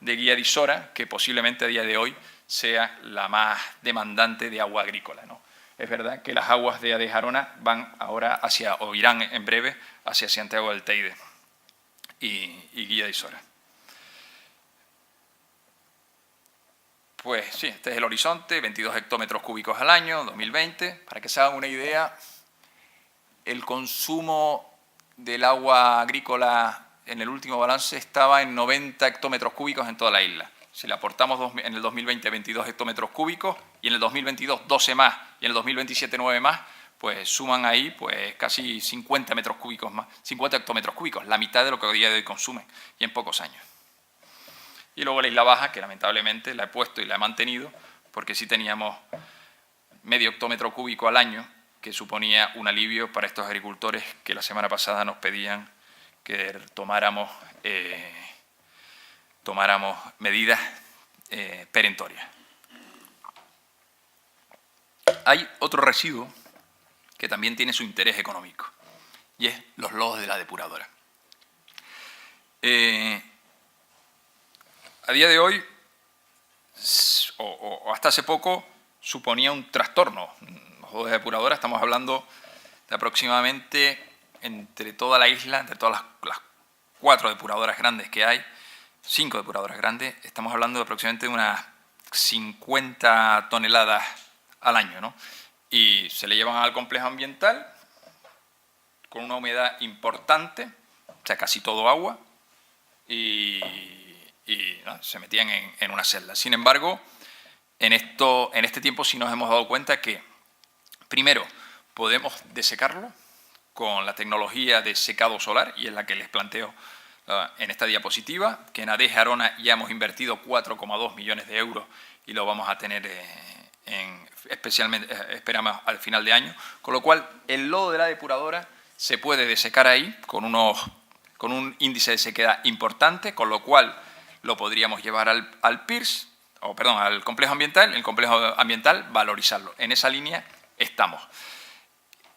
Guía de Isora, que posiblemente a día de hoy sea la más demandante de agua agrícola, ¿no? Es verdad que las aguas de Jarona van ahora o irán en breve hacia Santiago del Teide y Guía de Isora. Pues sí, este es el horizonte, 22 hectómetros cúbicos al año, 2020. Para que se hagan una idea, el consumo del agua agrícola en el último balance estaba en 90 hectómetros cúbicos en toda la isla. Si le aportamos en el 2020 22 hectómetros cúbicos y en el 2022 12 más y en el 2027 9 más, pues suman ahí pues casi 50 metros cúbicos más, 50 hectómetros cúbicos, la mitad de lo que a día de hoy consumen y en pocos años. Y luego la Isla Baja, que lamentablemente la he puesto y la he mantenido, porque sí teníamos medio hectómetro cúbico al año, que suponía un alivio para estos agricultores que la semana pasada nos pedían que tomáramos tomáramos medidas perentorias. Hay otro residuo que también tiene su interés económico, y es los lodos de la depuradora. A día de hoy, o hasta hace poco, suponía un trastorno. Los lodos de depuradora, estamos hablando de aproximadamente, entre toda la isla, entre todas las 4 depuradoras grandes que hay, 5 depuradoras grandes, estamos hablando de aproximadamente unas 50 toneladas al año, ¿no? Y se le llevan al complejo ambiental con una humedad importante, o sea, casi todo agua, y ¿no? Se metían en una celda. Sin embargo, en este tiempo sí nos hemos dado cuenta que, primero, podemos desecarlo con la tecnología de secado solar, y es la que les planteo en esta diapositiva, que en ADEGE Arona ya hemos invertido 4,2 millones de euros y lo vamos a tener especialmente, esperamos, al final de año, con lo cual el lodo de la depuradora se puede desecar ahí con un índice de sequedad importante, con lo cual lo podríamos llevar al PIRS, al complejo ambiental, el complejo ambiental valorizarlo. En esa línea estamos.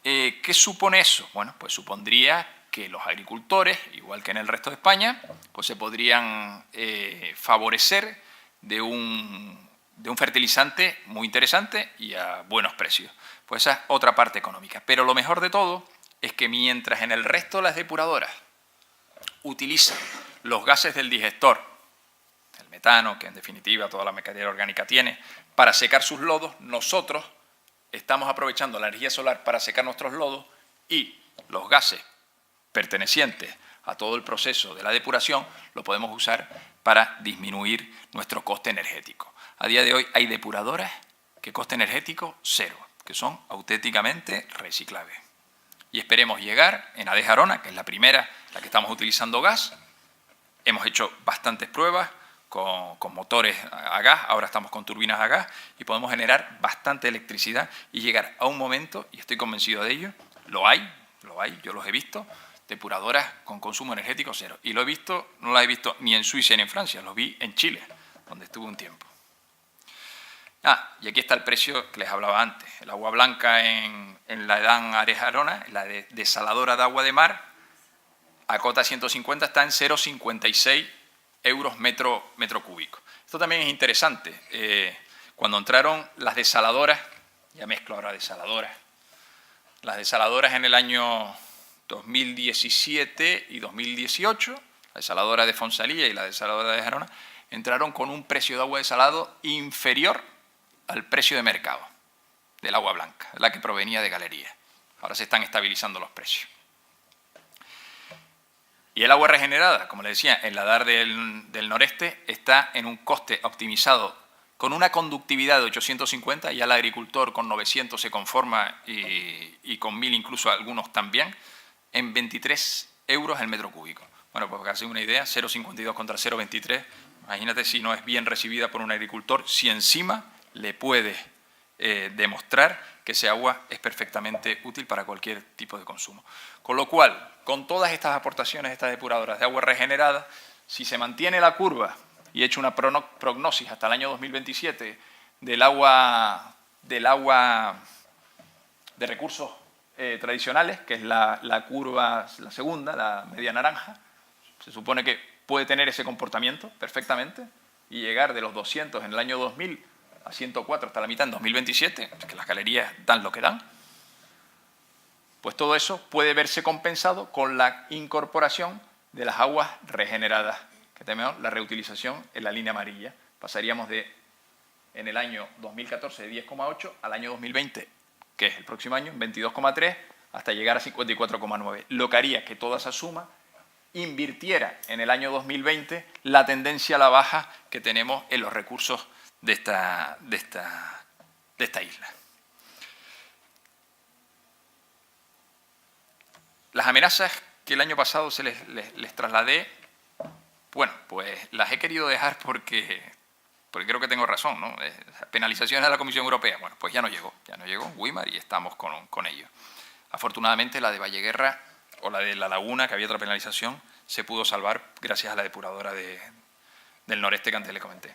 ¿Qué supone eso? Bueno, pues supondría que los agricultores, igual que en el resto de España, pues se podrían favorecer de un fertilizante muy interesante y a buenos precios. Pues esa es otra parte económica. Pero lo mejor de todo es que mientras en el resto de las depuradoras utilizan los gases del digestor, el metano, que en definitiva toda la materia orgánica tiene, para secar sus lodos, nosotros estamos aprovechando la energía solar para secar nuestros lodos, y los gases pertenecientes a todo el proceso de la depuración lo podemos usar para disminuir nuestro coste energético. A día de hoy hay depuradoras que coste energético cero, que son auténticamente reciclables. Y esperemos llegar en ADEGE Arona, que es la primera, la que estamos utilizando gas. Hemos hecho bastantes pruebas con motores a gas, ahora estamos con turbinas a gas, y podemos generar bastante electricidad y llegar a un momento, y estoy convencido de ello, lo hay, yo los he visto, depuradoras con consumo energético cero. Y lo he visto, no la he visto ni en Suiza ni en Francia, lo vi en Chile, donde estuve un tiempo. Y aquí está el precio que les hablaba antes. El agua blanca en la Edam ADEGE Arona, la desaladora de agua de mar, a cota 150 está en 0,56 euros metro cúbico. Esto también es interesante. Cuando entraron las desaladoras, ya mezclo ahora desaladoras, las desaladoras en el año 2017 y 2018, la desaladora de Fonsalía y la desaladora de Gerona, entraron con un precio de agua desalado inferior al precio de mercado del agua blanca, la que provenía de galerías. Ahora se están estabilizando los precios. Y el agua regenerada, como les decía, en la DAR del noreste está en un coste optimizado con una conductividad de 850, ya el agricultor con 900 se conforma y con 1000 incluso algunos también, en 23 euros el metro cúbico. Bueno, pues para hacer una idea, 0,52 contra 0,23, imagínate si no es bien recibida por un agricultor, si encima le puede demostrar que ese agua es perfectamente útil para cualquier tipo de consumo. Con lo cual, con todas estas aportaciones, estas depuradoras de agua regenerada, si se mantiene la curva, y he hecho una prognosis hasta el año 2027 del agua de recursos tradicionales, que es la curva, la segunda, la media naranja, se supone que puede tener ese comportamiento perfectamente y llegar de los 200 en el año 2000 a 104 hasta la mitad en 2027, que las galerías dan lo que dan. Pues todo eso puede verse compensado con la incorporación de las aguas regeneradas, que tenemos la reutilización en la línea amarilla. Pasaríamos en el año 2014 de 10,8 al año 2020, que es el próximo año, 22,3, hasta llegar a 54,9. Lo que haría que toda esa suma invirtiera en el año 2020 la tendencia a la baja que tenemos en los recursos de esta isla. Las amenazas que el año pasado se les trasladé, bueno, pues las he querido dejar porque creo que tengo razón, ¿no? Penalizaciones de la Comisión Europea, bueno, pues ya no llegó Wimar y estamos con ello. Afortunadamente la de Valleguerra o la de La Laguna, que había otra penalización, se pudo salvar gracias a la depuradora de del noreste que antes le comenté.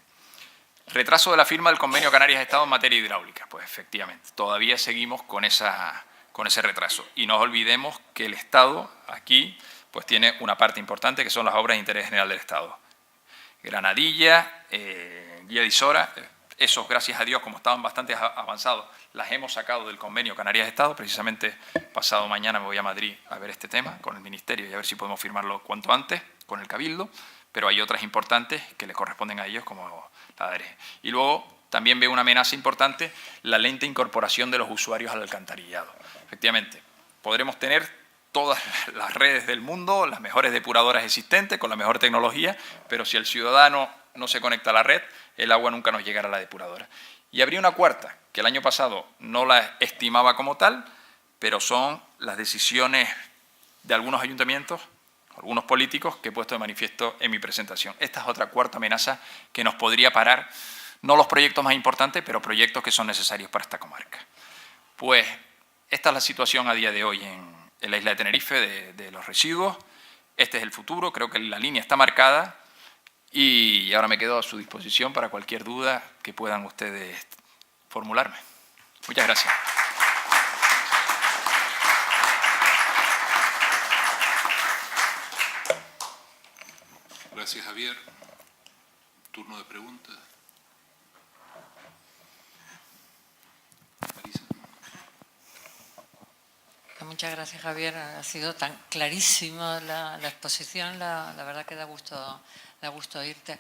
Retraso de la firma del convenio Canarias-Estado en materia hidráulica. Pues efectivamente, todavía seguimos con ese retraso. Y no olvidemos que el Estado aquí pues tiene una parte importante que son las obras de interés general del Estado. Granadilla, Guía de Isora, esos, gracias a Dios, como estaban bastante avanzados, las hemos sacado del convenio Canarias-Estado. Precisamente pasado mañana me voy a Madrid a ver este tema con el Ministerio y a ver si podemos firmarlo cuanto antes con el Cabildo, pero hay otras importantes que le corresponden a ellos, como la ADRE. Y luego también veo una amenaza importante, la lenta incorporación de los usuarios al alcantarillado. Efectivamente, podremos tener todas las redes del mundo, las mejores depuradoras existentes, con la mejor tecnología, pero si el ciudadano no se conecta a la red, el agua nunca nos llegará a la depuradora. Y habría una cuarta, que el año pasado no la estimaba como tal, pero son las decisiones de algunos ayuntamientos, algunos políticos, que he puesto de manifiesto en mi presentación. Esta es otra cuarta amenaza que nos podría parar, no los proyectos más importantes, pero proyectos que son necesarios para esta comarca. Pues esta es la situación a día de hoy en la isla de Tenerife de los residuos. Este es el futuro, creo que la línea está marcada y ahora me quedo a su disposición para cualquier duda que puedan ustedes formularme. Muchas gracias. Gracias, Javier. Turno de preguntas. Marisa. Muchas gracias, Javier. Ha sido tan clarísima la exposición, la verdad que da gusto oírte.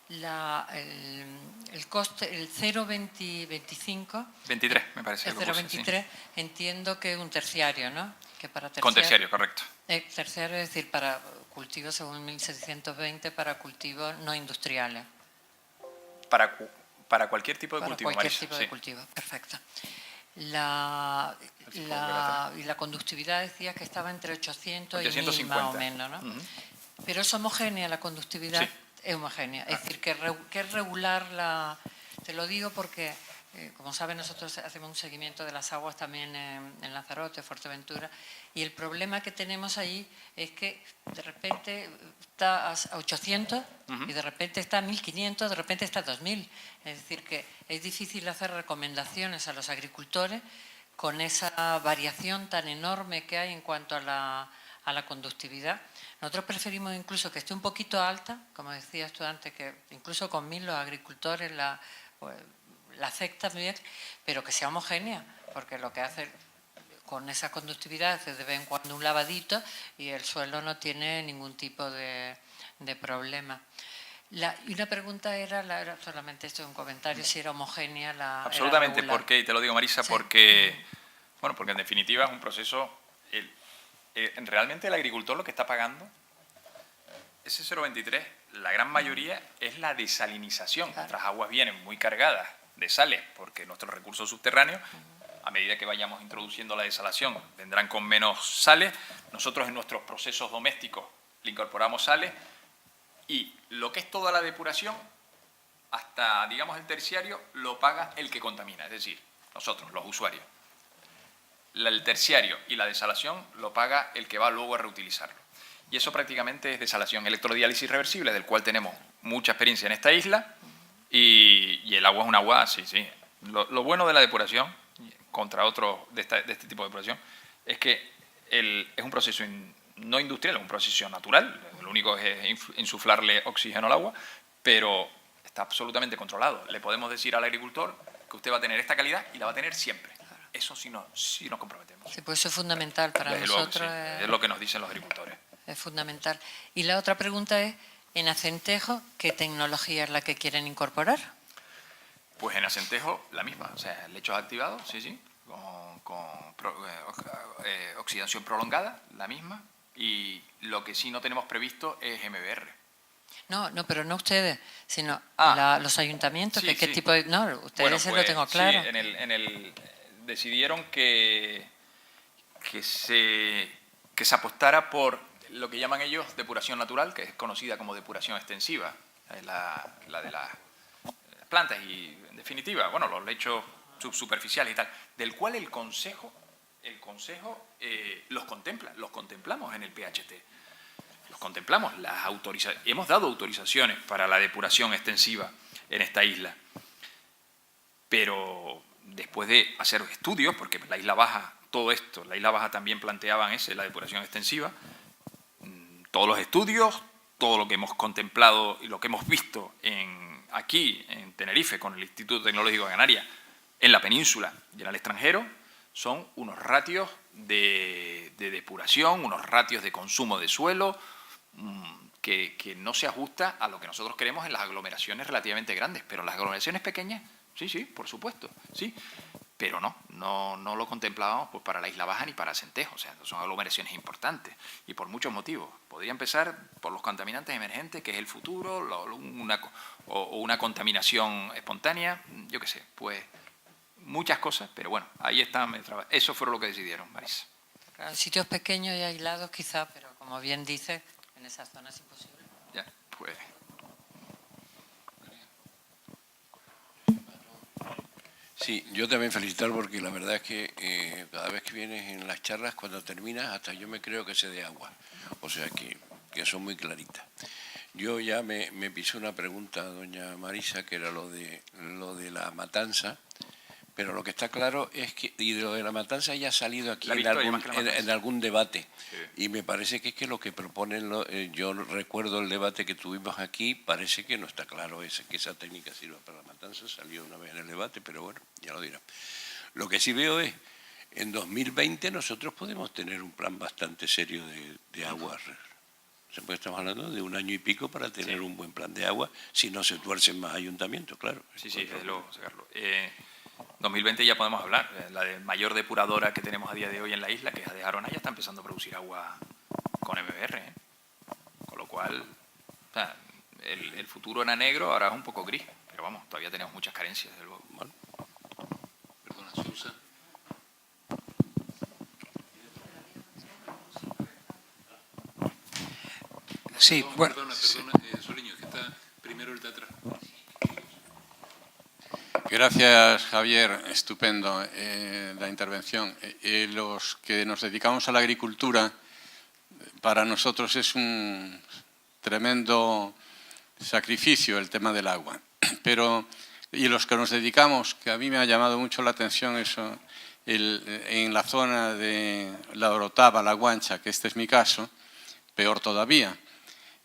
El coste, el 0,25... 23, me parece. El 0,23 sí. Entiendo que es un terciario, ¿no? Que para terciario, con terciario, correcto. Terciario, es decir, para cultivos según 1720, para cultivos no industriales. Para cualquier tipo de cultivo, Cualquier Marisa, tipo de cultivo, perfecto. Y la conductividad decías que estaba entre 800 y 1000 más o menos, ¿no? Pero es homogénea la conductividad, sí. Es homogénea. Es decir, que es regular Te lo digo porque, como saben, nosotros hacemos un seguimiento de las aguas también en Lanzarote, Fuerteventura, y el problema que tenemos ahí es que de repente está a 800 y de repente está a 1500, de repente está a 2000. Es decir, que es difícil hacer recomendaciones a los agricultores con esa variación tan enorme que hay en cuanto a la conductividad. Nosotros preferimos incluso que esté un poquito alta, como decías tú antes, que incluso con 1000 los agricultores la aceptan bien, pero que sea homogénea, porque lo que hace con esa conductividad hace de vez en cuando un lavadito y el suelo no tiene ningún tipo de problema. Y una pregunta era solamente esto, un comentario, si era homogénea la... Absolutamente, porque, y te lo digo, Marisa, sí. porque en definitiva es un proceso... realmente el agricultor lo que está pagando, ese 0,23, la gran mayoría es la desalinización. Claro. Nuestras aguas vienen muy cargadas de sales, porque nuestros recursos subterráneos, a medida que vayamos introduciendo la desalación, vendrán con menos sales. Nosotros en nuestros procesos domésticos le incorporamos sales, y lo que es toda la depuración, hasta, digamos, el terciario, lo paga el que contamina, es decir, nosotros, los usuarios. El terciario y la desalación lo paga el que va luego a reutilizarlo. Y eso prácticamente es desalación, electrodiálisis reversible, del cual tenemos mucha experiencia en esta isla, y el agua es un agua, sí. Lo bueno de la depuración, contra otro de este tipo de depuración, es que es un proceso no industrial, es un proceso natural. Lo único es insuflarle oxígeno al agua, pero está absolutamente controlado. Le podemos decir al agricultor que usted va a tener esta calidad y la va a tener siempre. Eso sí nos comprometemos. Sí, pues eso es fundamental para nosotros. Luego, sí. Es lo que nos dicen los agricultores. Es fundamental. Y la otra pregunta es, en Acentejo, ¿qué tecnología es la que quieren incorporar? Pues en Acentejo la misma, o sea, lechos activados, sí, con oxidación prolongada, la misma, y lo que sí no tenemos previsto es MBR. No, pero no ustedes, sino los ayuntamientos, sí, ¿qué tipo de...? No, ustedes pues, lo tengo claro. Sí, decidieron que se apostara por lo que llaman ellos depuración natural, que es conocida como depuración extensiva, la de las plantas y, en definitiva, los lechos subsuperficiales y tal, del cual el Consejo los contemplamos en el PHT. contemplamos. Hemos dado autorizaciones para la depuración extensiva en esta isla, pero después de hacer estudios, porque la Isla Baja, todo esto, la Isla Baja también planteaban la depuración extensiva, todos los estudios, todo lo que hemos contemplado y lo que hemos visto aquí en Tenerife con el Instituto Tecnológico de Canarias, en la península y en el extranjero, son unos ratios de depuración, unos ratios de consumo de suelo que no se ajusta a lo que nosotros queremos en las aglomeraciones relativamente grandes. Pero en las aglomeraciones pequeñas, sí, por supuesto, sí. Pero no lo contemplábamos pues, para la Isla Baja ni para Acentejo. O sea, son aglomeraciones importantes y por muchos motivos. Podría empezar por los contaminantes emergentes, que es el futuro, o una contaminación espontánea, yo qué sé, pues muchas cosas, pero bueno, ahí está. Eso fue lo que decidieron, Marisa. Claro, sitios pequeños y aislados quizá, pero como bien dice, en esas zonas es imposible. Ya, pues... Sí, yo también felicitar porque la verdad es que cada vez que vienes en las charlas, cuando terminas, hasta yo me creo que sé de agua. O sea que son muy claritas. Yo ya me pisé una pregunta, doña Marisa, que era lo de la matanza, pero lo que está claro es que, y de lo de la matanza ya ha salido aquí en algún debate, sí. Y me parece que es que lo que proponen, yo recuerdo el debate que tuvimos aquí, parece que no está claro que esa técnica sirva para la matanza, salió una vez en el debate, pero bueno, ya lo dirán. Lo que sí veo es, en 2020 nosotros podemos tener un plan bastante serio de aguas. Estamos hablando de 1 año y pico para tener un buen plan de agua, si no se tuercen más ayuntamientos, claro. Sí, desde luego, Carlos. 2020 ya podemos hablar. La mayor depuradora que tenemos a día de hoy en la isla, que es de Arona, ya está empezando a producir agua con MBR. Con lo cual, o sea, el futuro era negro, ahora es un poco gris. Pero vamos, todavía tenemos muchas carencias, desde luego. Bueno. Perdona, Susa. Sí, Perdona, bueno. perdona, Soliño, que está primero el de atrás. Gracias, Javier. Estupendo la intervención. Los que nos dedicamos a la agricultura, para nosotros es un tremendo sacrificio el tema del agua. Y los que nos dedicamos, que a mí me ha llamado mucho la atención eso, en la zona de la Orotava, la Guancha, que este es mi caso, peor todavía.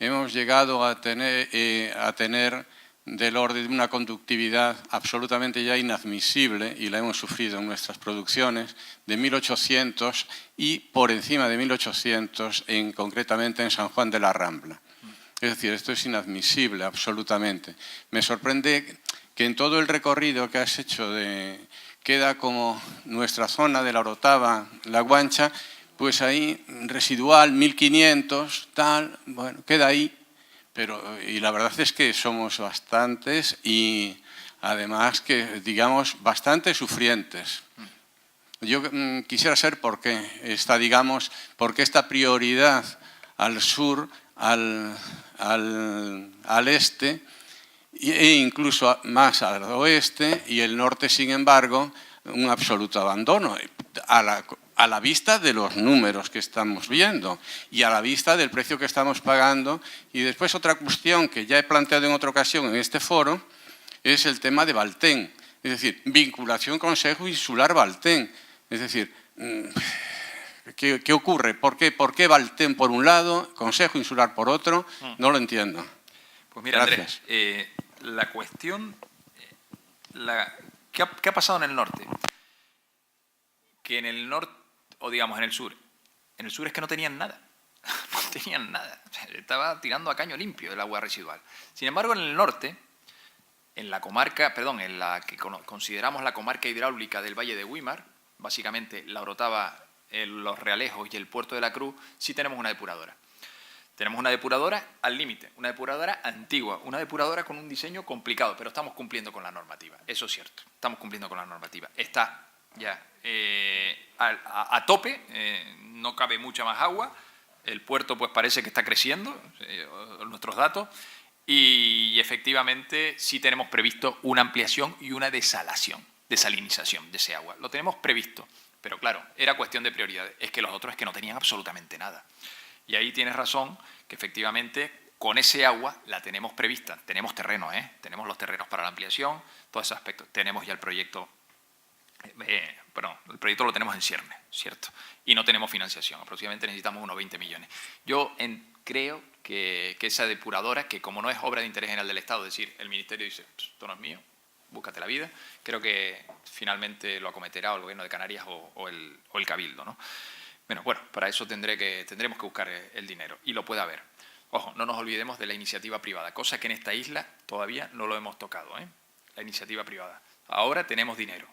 Hemos llegado a tener del orden de una conductividad absolutamente ya inadmisible, y la hemos sufrido en nuestras producciones, de 1800 y por encima de 1800, concretamente en San Juan de la Rambla. Es decir, esto es inadmisible absolutamente. Me sorprende que en todo el recorrido que has hecho queda como nuestra zona de la Orotava, la Guancha, pues ahí residual, 1500, tal, bueno, queda ahí. Y la verdad es que somos bastantes y además que, digamos, bastante sufrientes. Yo quisiera saber por qué por qué esta prioridad al sur, al este e incluso más al oeste, y el norte, sin embargo, un absoluto abandono a la vista de los números que estamos viendo y a la vista del precio que estamos pagando. Y después otra cuestión que ya he planteado en otra ocasión en este foro es el tema de Valtén, es decir, vinculación Consejo Insular Valtén. Es decir, ¿qué ocurre? ¿Por qué Valtén por un lado, Consejo Insular por otro? No lo entiendo. Pues mira, gracias. Andrés, la cuestión, ¿qué ha pasado en el norte? Que en el norte, o digamos en el sur es que no tenían nada, no tenían nada, estaba tirando a caño limpio el agua residual. Sin embargo, en el norte, en la comarca, en la que consideramos la comarca hidráulica del Valle de Güímar, básicamente la Orotava, Los Realejos y el Puerto de la Cruz, sí tenemos una depuradora. Tenemos una depuradora al límite, una depuradora antigua, una depuradora con un diseño complicado, pero estamos cumpliendo con la normativa, eso es cierto, estamos cumpliendo con la normativa. Está ya a tope, no cabe mucha más agua, el puerto pues parece que está creciendo, nuestros datos, y efectivamente sí tenemos previsto una ampliación y una desalinización de ese agua. Lo tenemos previsto, pero claro, era cuestión de prioridades. Es que los otros es que no tenían absolutamente nada. Y ahí tienes razón que efectivamente con ese agua la tenemos prevista. Tenemos terreno, tenemos los terrenos para la ampliación, todo ese aspecto. Tenemos ya el proyecto, el proyecto lo tenemos en cierne, ¿cierto? Y no tenemos financiación, aproximadamente necesitamos unos 20 millones. Yo creo que esa depuradora, que como no es obra de interés general del Estado, es decir, el Ministerio dice, esto no es mío, búscate la vida, creo que finalmente lo acometerá o el Gobierno de Canarias o el Cabildo, ¿no? Bueno, para eso tendremos que buscar el dinero y lo puede haber. Ojo, no nos olvidemos de la iniciativa privada, cosa que en esta isla todavía no lo hemos tocado, la iniciativa privada. Ahora tenemos dinero,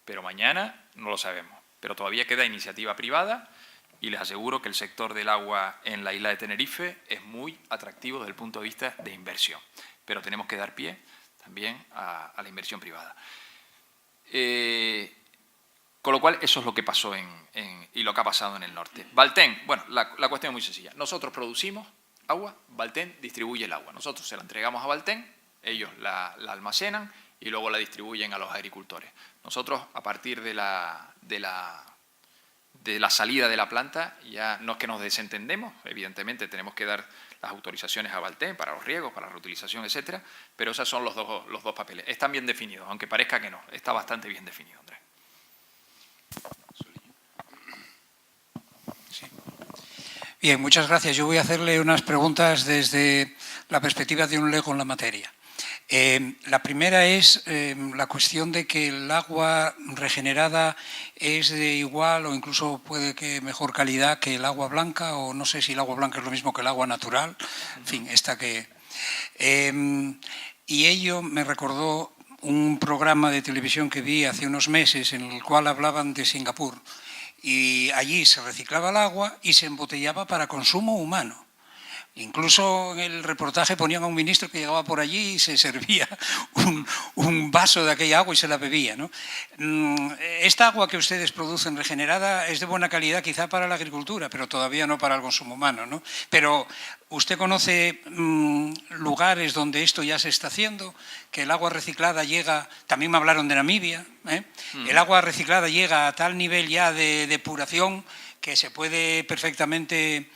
pero mañana no lo sabemos. Pero todavía queda iniciativa privada y les aseguro que el sector del agua en la isla de Tenerife es muy atractivo desde el punto de vista de inversión. Pero tenemos que dar pie también a la inversión privada. Con lo cual, eso es lo que pasó y lo que ha pasado en el norte. Valten, bueno, la cuestión es muy sencilla. Nosotros producimos agua, Valten distribuye el agua. Nosotros se la entregamos a Valten, ellos la almacenan y luego la distribuyen a los agricultores. Nosotros, a partir de la salida de la planta, ya no es que nos desentendemos, evidentemente tenemos que dar las autorizaciones a Valten para los riegos, para la reutilización, etcétera, pero esos son los dos papeles. Están bien definidos, aunque parezca que no, está bastante bien definido, Andrés. Sí. Bien, muchas gracias. Yo voy a hacerle unas preguntas desde la perspectiva de un lego en la materia. La primera es la cuestión de que el agua regenerada es de igual o incluso puede que mejor calidad que el agua blanca, o no sé si el agua blanca es lo mismo que el agua natural, en fin, esta que... y ello me recordó un programa de televisión que vi hace unos meses en el cual hablaban de Singapur, y allí se reciclaba el agua y se embotellaba para consumo humano. Incluso en el reportaje ponían a un ministro que llegaba por allí y se servía un vaso de aquella agua y se la bebía, ¿no? Esta agua que ustedes producen regenerada es de buena calidad quizá para la agricultura, pero todavía no para el consumo humano, ¿no? Pero ¿usted conoce lugares donde esto ya se está haciendo? Que el agua reciclada llega, también me hablaron de Namibia, el agua reciclada llega a tal nivel ya de depuración que se puede perfectamente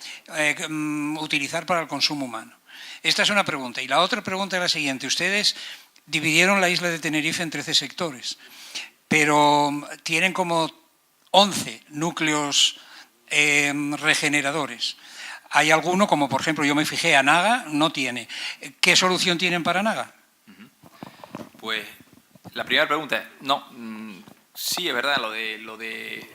utilizar para el consumo humano. Esta es una pregunta. Y la otra pregunta es la siguiente. Ustedes dividieron la isla de Tenerife en 13 sectores, pero tienen como 11 núcleos regeneradores. Hay alguno, como por ejemplo yo me fijé, Anaga no tiene. ¿Qué solución tienen para Anaga? Pues la primera pregunta es, no, sí es verdad, lo de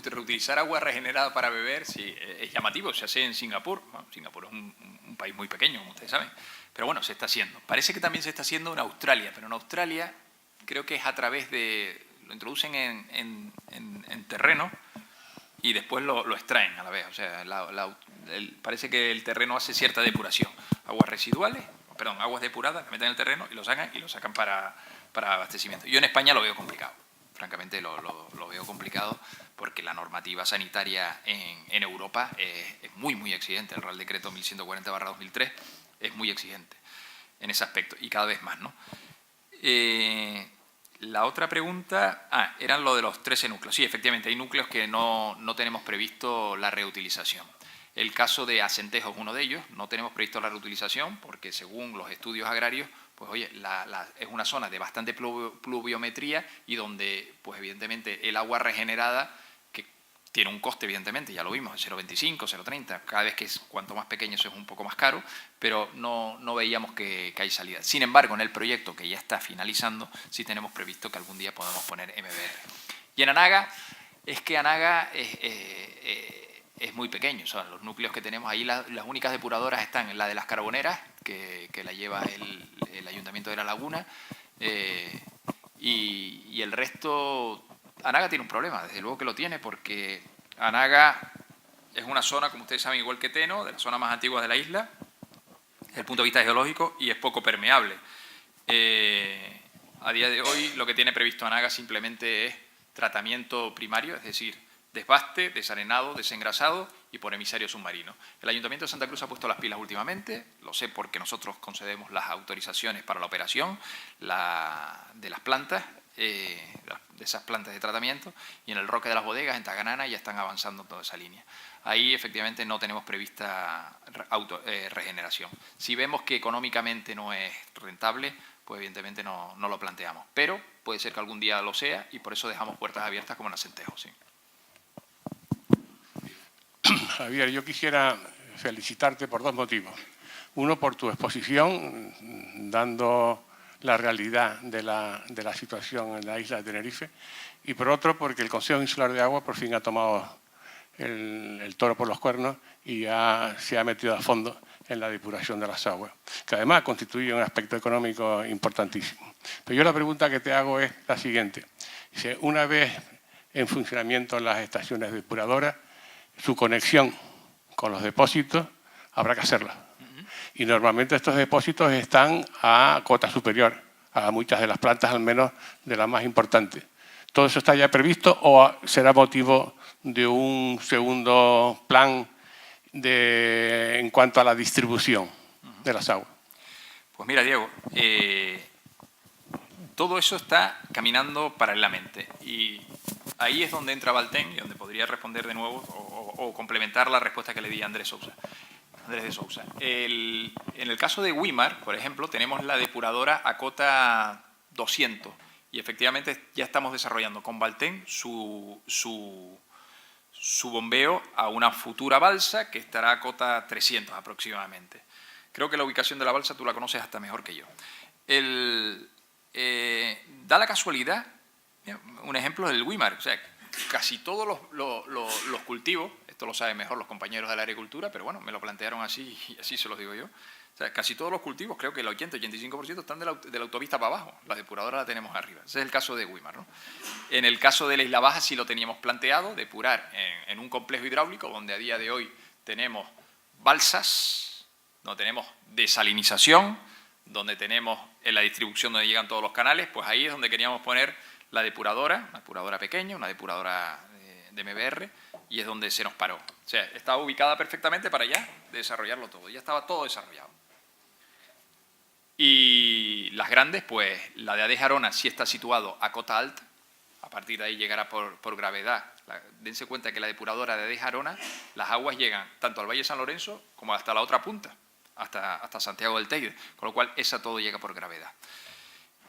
reutilizar agua regenerada para beber, sí, es llamativo, se hace en Singapur. Bueno, Singapur es un país muy pequeño, como ustedes saben, pero bueno, se está haciendo. Parece que también se está haciendo en Australia, pero en Australia creo que es a través de... lo introducen en terreno y después lo extraen a la vez. O sea, parece que el terreno hace cierta depuración. Aguas residuales, aguas depuradas, la meten en el terreno y lo sacan para abastecimiento. Yo en España lo veo complicado. Francamente lo veo complicado porque la normativa sanitaria en Europa es muy, muy exigente. El Real Decreto 1140/2003 es muy exigente en ese aspecto y cada vez más, ¿no? La otra pregunta, eran lo de los 13 núcleos. Sí, efectivamente, hay núcleos que no tenemos previsto la reutilización. El caso de Acentejo es uno de ellos. No tenemos previsto la reutilización porque según los estudios agrarios, pues oye, es una zona de bastante pluviometría y donde, pues evidentemente, el agua regenerada, que tiene un coste, evidentemente, ya lo vimos, 0,25, 0,30, cada vez que cuanto más pequeño eso es un poco más caro, pero no veíamos que hay salida. Sin embargo, en el proyecto que ya está finalizando, sí tenemos previsto que algún día podamos poner MBR. Y en Anaga, es que Anaga es muy pequeño, o sea, los núcleos que tenemos ahí, las únicas depuradoras están en la de las Carboneras, que la lleva el Ayuntamiento de La Laguna, y el resto... Anaga tiene un problema, desde luego que lo tiene, porque Anaga es una zona, como ustedes saben, igual que Teno, de las zonas más antiguas de la isla, desde el punto de vista geológico, y es poco permeable. A día de hoy lo que tiene previsto Anaga simplemente es tratamiento primario, es decir, desbaste, desarenado, desengrasado y por emisario submarino. El Ayuntamiento de Santa Cruz ha puesto las pilas últimamente, lo sé porque nosotros concedemos las autorizaciones para la operación de las plantas de esas plantas de tratamiento, y en el Roque de las Bodegas, en Taganana, ya están avanzando toda esa línea. Ahí efectivamente no tenemos prevista regeneración. Si vemos que económicamente no es rentable, pues evidentemente no lo planteamos. Pero puede ser que algún día lo sea, y por eso dejamos puertas abiertas como en Acentejo, sí. Javier, yo quisiera felicitarte por dos motivos. Uno, por tu exposición, dando la realidad de la situación en la isla de Tenerife, y por otro, porque el Consejo Insular de Agua por fin ha tomado el toro por los cuernos y se ha metido a fondo en la depuración de las aguas, que además constituye un aspecto económico importantísimo. Pero yo la pregunta que te hago es la siguiente. Dice, una vez en funcionamiento las estaciones depuradoras, su conexión con los depósitos habrá que hacerla. Y normalmente estos depósitos están a cota superior a muchas de las plantas, al menos de las más importantes. ¿Todo eso está ya previsto o será motivo de un segundo plan en cuanto a la distribución de las aguas? Pues mira, Diego, todo eso está caminando paralelamente, y ahí es donde entra Valten y donde podría responder de nuevo o complementar la respuesta que le di a Andrés de Sousa. En el caso de Wimar, por ejemplo, tenemos la depuradora a cota 200 y efectivamente ya estamos desarrollando con Valten su bombeo a una futura balsa que estará a cota 300 aproximadamente. Creo que la ubicación de la balsa tú la conoces hasta mejor que yo. Da la casualidad, un ejemplo del Wimar, o sea, casi todos los cultivos, esto lo saben mejor los compañeros de la agricultura, pero bueno, me lo plantearon así y así se los digo yo. O sea, casi todos los cultivos, creo que el 80-85% están de la autopista para abajo. La depuradora la tenemos arriba. Ese es el caso de Wimar, ¿no? En el caso de la Isla Baja sí lo teníamos planteado, depurar en un complejo hidráulico donde a día de hoy tenemos balsas, donde tenemos desalinización, donde tenemos en la distribución donde llegan todos los canales, pues ahí es donde queríamos poner la depuradora, una depuradora pequeña, una depuradora de MBR, y es donde se nos paró. O sea, estaba ubicada perfectamente para ya desarrollarlo todo, ya estaba todo desarrollado. Y las grandes, pues la de Adés Arona sí está situado a cota alta, a partir de ahí llegará por gravedad. Dense cuenta que la depuradora de Adés Arona, las aguas llegan tanto al Valle de San Lorenzo como hasta la otra punta, hasta Santiago del Teide, con lo cual esa todo llega por gravedad.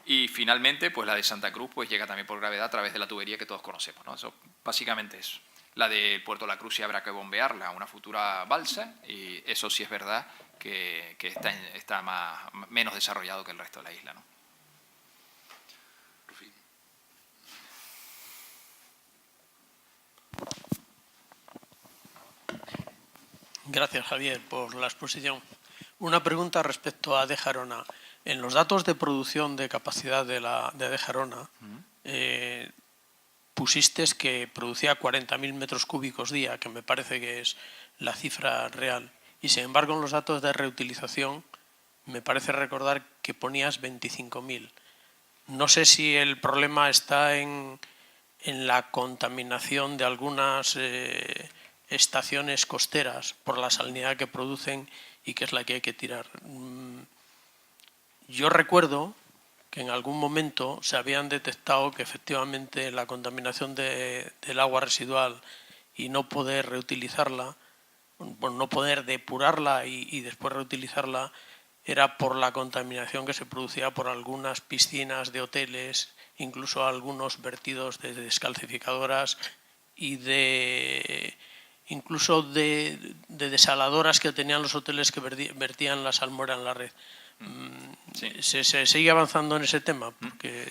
Y finalmente, pues la de Santa Cruz pues llega también por gravedad a través de la tubería que todos conocemos, ¿no? Eso, básicamente eso. La del Puerto de la Cruz sí habrá que bombearla a una futura balsa, y eso sí es verdad que está menos desarrollado que el resto de la isla, ¿no? Gracias, Javier, por la exposición. Una pregunta respecto a Adés Arona. En los datos de producción de capacidad de Adés Arona, pusiste que producía 40.000 metros cúbicos día, que me parece que es la cifra real. Y sin embargo, en los datos de reutilización, me parece recordar que ponías 25.000. No sé si el problema está en la contaminación de algunas estaciones costeras por la salinidad que producen y que es la que hay que tirar. Yo recuerdo que en algún momento se habían detectado que efectivamente la contaminación del agua residual y no poder reutilizarla, bueno, no poder depurarla y después reutilizarla, era por la contaminación que se producía por algunas piscinas de hoteles, incluso algunos vertidos de descalcificadoras y incluso de desaladoras que tenían los hoteles que vertían la salmuera en la red. Sí. ¿Se sigue avanzando en ese tema? Porque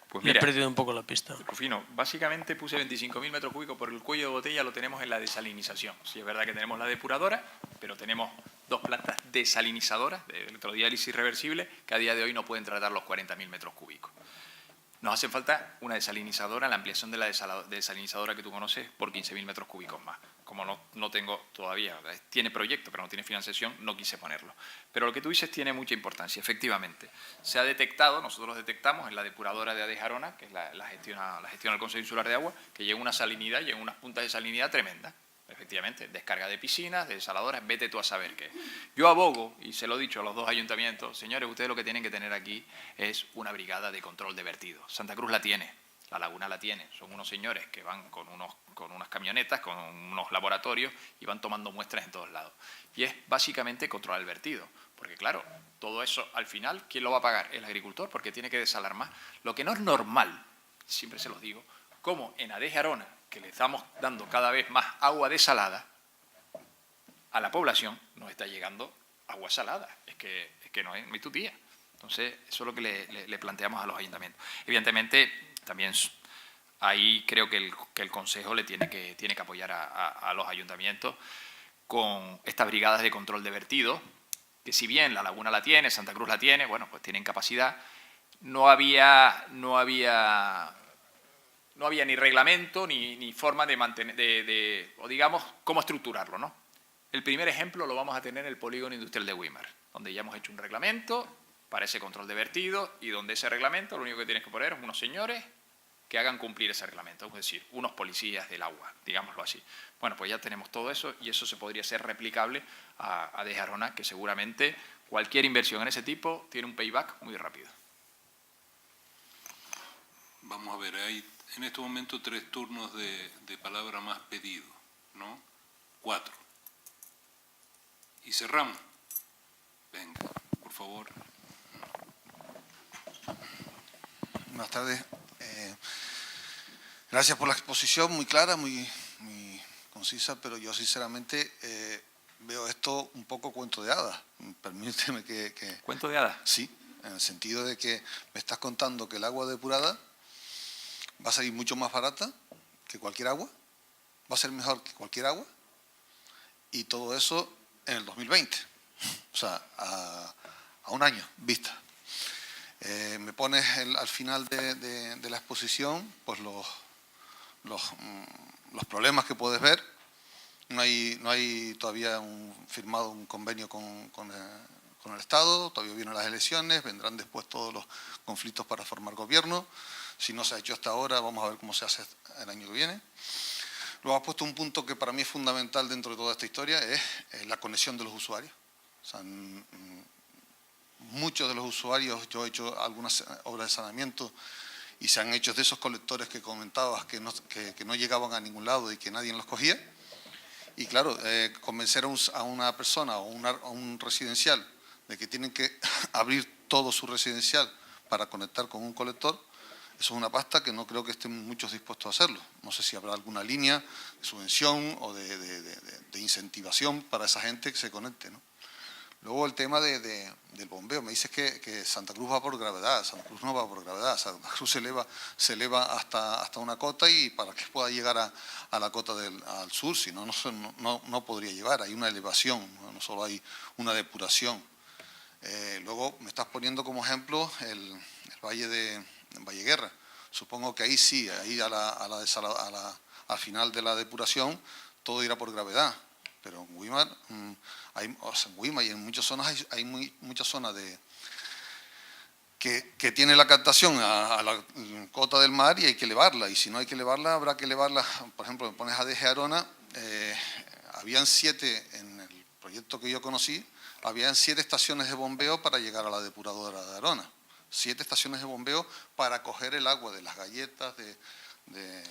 pues me mira, he perdido un poco la pista. Rufino, básicamente puse 25.000 metros cúbicos por el cuello de botella, lo tenemos en la desalinización. Sí, es verdad que tenemos la depuradora, pero tenemos dos plantas desalinizadoras de electrodiálisis reversible que a día de hoy no pueden tratar los 40.000 metros cúbicos. Nos hace falta una desalinizadora, la ampliación de la desalinizadora que tú conoces por 15.000 metros cúbicos más. Como no tengo todavía, tiene proyecto pero no tiene financiación, no quise ponerlo. Pero lo que tú dices tiene mucha importancia, efectivamente. Se ha detectado, nosotros lo detectamos en la depuradora de Adés Arona, que es la gestiona el Consejo Insular de Agua, que llega una salinidad, llega unas puntas de salinidad tremendas. Efectivamente, descarga de piscinas, de desaladoras, vete tú a saber qué. Yo abogo, y se lo he dicho a los dos ayuntamientos, señores, ustedes lo que tienen que tener aquí es una brigada de control de vertidos. Santa Cruz la tiene, La Laguna la tiene. Son unos señores que van con unas camionetas, con unos laboratorios y van tomando muestras en todos lados. Y es básicamente controlar el vertido. Porque claro, todo eso al final, ¿quién lo va a pagar? El agricultor, porque tiene que desalar más. Lo que no es normal, siempre se los digo, como en Adeje Arona, que le estamos dando cada vez más agua desalada, a la población nos está llegando agua salada. Es que no es tu tía. Entonces, eso es lo que le planteamos a los ayuntamientos. Evidentemente, también ahí creo que el Consejo le tiene que apoyar a los ayuntamientos con estas brigadas de control de vertido, que si bien La Laguna la tiene, Santa Cruz la tiene, bueno, pues tienen capacidad. No había ni reglamento ni forma de mantener, o digamos, cómo estructurarlo, ¿no? El primer ejemplo lo vamos a tener en el polígono industrial de Güímar, donde ya hemos hecho un reglamento para ese control de vertido y donde ese reglamento lo único que tienes que poner es unos señores que hagan cumplir ese reglamento, es decir, unos policías del agua, digámoslo así. Bueno, pues ya tenemos todo eso y eso se podría ser replicable a Adeje Arona, que seguramente cualquier inversión en ese tipo tiene un payback muy rápido. Vamos a ver, hay en este momento 3 turnos de palabra más pedido, ¿no? 4. Y cerramos. Venga, por favor. Buenas tardes. Gracias por la exposición, muy clara, muy concisa, pero yo sinceramente veo esto un poco cuento de hadas. Permíteme que... ¿Cuento de hadas? Sí, en el sentido de que me estás contando que el agua depurada va a salir mucho más barata que cualquier agua, va a ser mejor que cualquier agua, y todo eso en el 2020, o sea, a un año vista. Me pones al final de la exposición pues los problemas que puedes ver. No hay todavía firmado un convenio con el Estado, todavía vienen las elecciones, vendrán después todos los conflictos para formar gobierno. Si no se ha hecho hasta ahora, vamos a ver cómo se hace el año que viene. Luego has puesto un punto que para mí es fundamental dentro de toda esta historia, es la conexión de los usuarios. O sea, muchos de los usuarios, yo he hecho algunas obras de saneamiento y se han hecho de esos colectores que comentabas que no llegaban a ningún lado y que nadie los cogía. Y claro, convencer a una persona o a un residencial de que tienen que abrir todo su residencial para conectar con un colector, eso es una pasta que no creo que estén muchos dispuestos a hacerlo. No sé si habrá alguna línea de subvención o de incentivación para esa gente que se conecte, ¿no? Luego el tema del bombeo. Me dices que Santa Cruz va por gravedad. Santa Cruz no va por gravedad. Santa Cruz se eleva hasta una cota y para que pueda llegar a la cota al sur, si no, no podría llegar. Hay una elevación, no solo hay una depuración. Luego me estás poniendo como ejemplo el valle de Valle Guerra. Supongo que ahí sí, ahí al final de la depuración todo irá por gravedad. Pero en Güímar, y en muchas zonas hay muchas zonas que tiene la captación a la cota del mar y hay que elevarla. Y si no hay que elevarla, habrá que elevarla. Por ejemplo, me pones a Adeje Arona, habían 7 en el proyecto que yo conocí, habían 7 estaciones de bombeo para llegar a la depuradora de Arona. 7 estaciones de bombeo para coger el agua de las galletas, del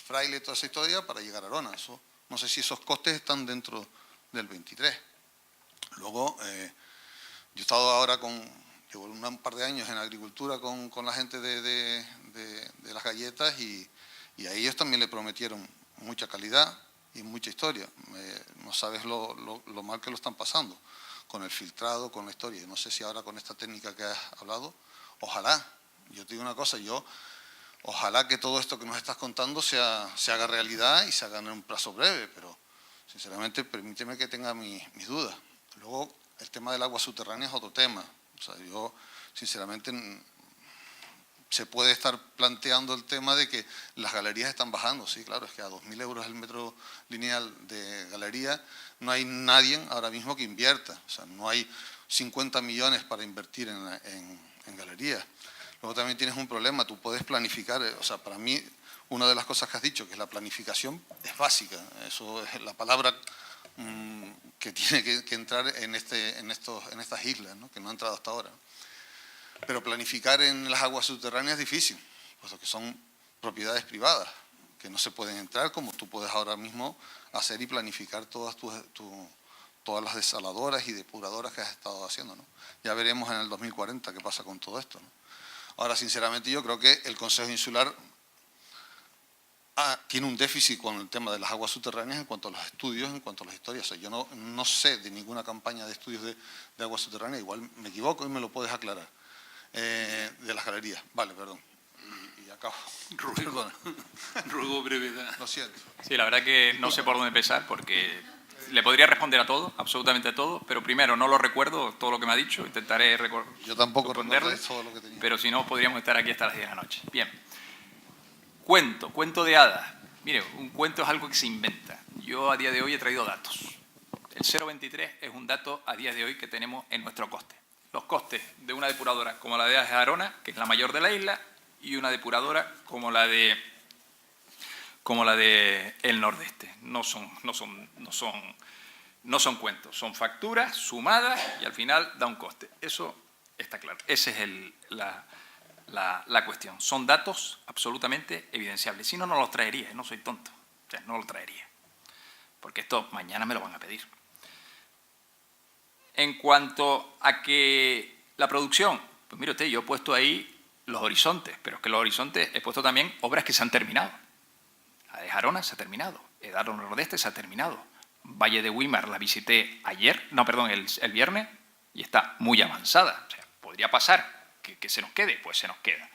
fraile, toda esa historia, para llegar a Arona. Eso, no sé si esos costes están dentro del 23. Luego, yo he estado ahora llevo un par de años en agricultura con la gente de las galletas y a ellos también le prometieron mucha calidad y mucha historia. No sabes lo mal que lo están pasando con el filtrado, con la historia. No sé si ahora con esta técnica que has hablado, ojalá, yo te digo una cosa, ojalá que todo esto que nos estás contando se haga realidad y se haga en un plazo breve, pero sinceramente permíteme que tenga mis dudas. Luego, el tema del agua subterránea es otro tema. O sea, yo sinceramente se puede estar planteando el tema de que las galerías están bajando. Sí, claro, es que a 2.000 euros el metro lineal de galería no hay nadie ahora mismo que invierta. O sea, no hay 50 millones para invertir en galerías. Luego también tienes un problema, tú puedes planificar, o sea, para mí una de las cosas que has dicho, que es la planificación, es básica. Eso es la palabra que tiene que entrar en estas islas, ¿no? Que no ha entrado hasta ahora. Pero planificar en las aguas subterráneas es difícil, puesto que son propiedades privadas, que no se pueden entrar como tú puedes ahora mismo hacer y planificar todas las desaladoras y depuradoras que has estado haciendo, ¿no? Ya veremos en el 2040 qué pasa con todo esto, ¿no? Ahora, sinceramente, yo creo que el Consejo Insular tiene un déficit con el tema de las aguas subterráneas en cuanto a los estudios, en cuanto a las historias. O sea, yo no sé de ninguna campaña de estudios de aguas subterráneas, igual me equivoco y me lo puedes aclarar, de las galerías. Vale, perdón. Y acabo. Ruego brevedad. Lo siento. Sí, la verdad que no sé por dónde empezar porque le podría responder a todo, absolutamente a todo, pero primero no lo recuerdo todo lo que me ha dicho, intentaré Yo tampoco responderle, recuerdo todo lo que tenía. pero si no podríamos estar aquí hasta las 10 de la noche. Bien. Cuento de hadas. Mire, un cuento es algo que se inventa. Yo a día de hoy he traído datos. El 0,23 es un dato a día de hoy que tenemos en nuestro coste. Los costes de una depuradora como la de Arona, que es la mayor de la isla, y una depuradora como la de el Nordeste. No son cuentos, son facturas sumadas y al final da un coste. Eso está claro. Esa es la cuestión. Son datos absolutamente evidenciables. Si no, no los traería. No soy tonto. O sea, no los traería. Porque esto mañana me lo van a pedir. En cuanto a que la producción, pues mire usted, yo he puesto ahí los horizontes, pero es que los horizontes he puesto también obras que se han terminado. La de Jarona se ha terminado. Edaro Nordeste se ha terminado. Valle de Güímar la visité el viernes y está muy avanzada. O sea, podría pasar que se nos quede, pues se nos queda.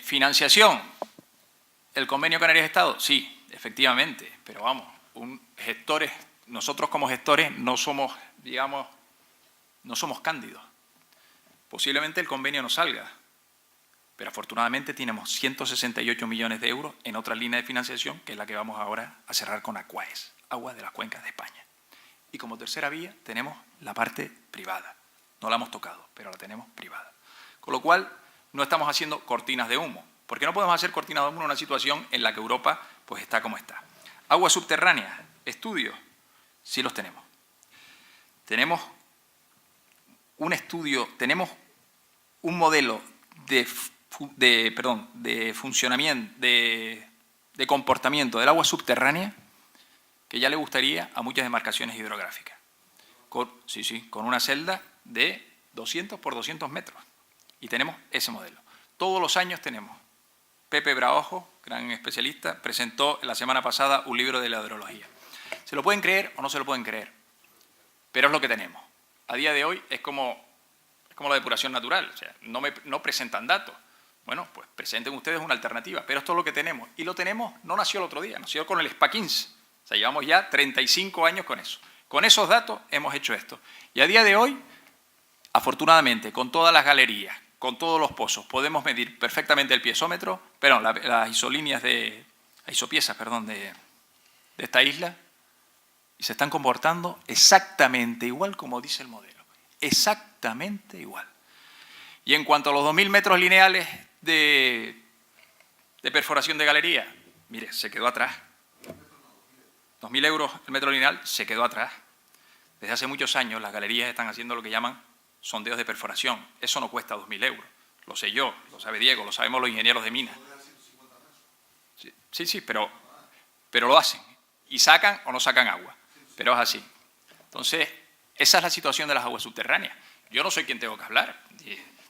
Financiación. ¿El convenio Canarias-Estado? Sí, efectivamente, pero vamos, nosotros como gestores no somos, digamos, no somos cándidos. Posiblemente el convenio no salga, pero afortunadamente tenemos 168 millones de euros en otra línea de financiación, que es la que vamos ahora a cerrar con Aquaes, Aguas de las Cuencas de España. Y como tercera vía tenemos la parte privada. No la hemos tocado, pero la tenemos privada. Con lo cual, no estamos haciendo cortinas de humo, porque no podemos hacer cortinas de humo en una situación en la que Europa pues, está como está. Aguas subterráneas, estudios, sí los tenemos. Tenemos un estudio, tenemos un modelo de funcionamiento, de comportamiento del agua subterránea que ya le gustaría a muchas demarcaciones hidrográficas. Con una celda de 200 por 200 metros. Y tenemos ese modelo. Todos los años tenemos. Pepe Braojo, gran especialista, presentó la semana pasada un libro de la hidrología. ¿Se lo pueden creer o no se lo pueden creer? Pero es lo que tenemos. A día de hoy es como la depuración natural. O sea, no presentan datos. Bueno, pues presenten ustedes una alternativa. Pero esto es lo que tenemos. Y lo tenemos, no nació el otro día, nació con el SPA 15. O sea, llevamos ya 35 años con eso. Con esos datos hemos hecho esto. Y a día de hoy, afortunadamente, con todas las galerías, con todos los pozos, podemos medir perfectamente el piezómetro, las isopiezas de esta isla, y se están comportando exactamente igual como dice el modelo. Exactamente igual. Y en cuanto a los 2.000 metros lineales de perforación de galería, mire, se quedó atrás. 2.000 euros el metro lineal se quedó atrás. Desde hace muchos años las galerías están haciendo lo que llaman sondeos de perforación. Eso no cuesta 2.000 euros. Lo sé yo, lo sabe Diego, lo sabemos los ingenieros de minas. Sí, pero lo hacen. Y sacan o no sacan agua. Pero es así. Entonces, esa es la situación de las aguas subterráneas. Yo no soy quien tengo que hablar.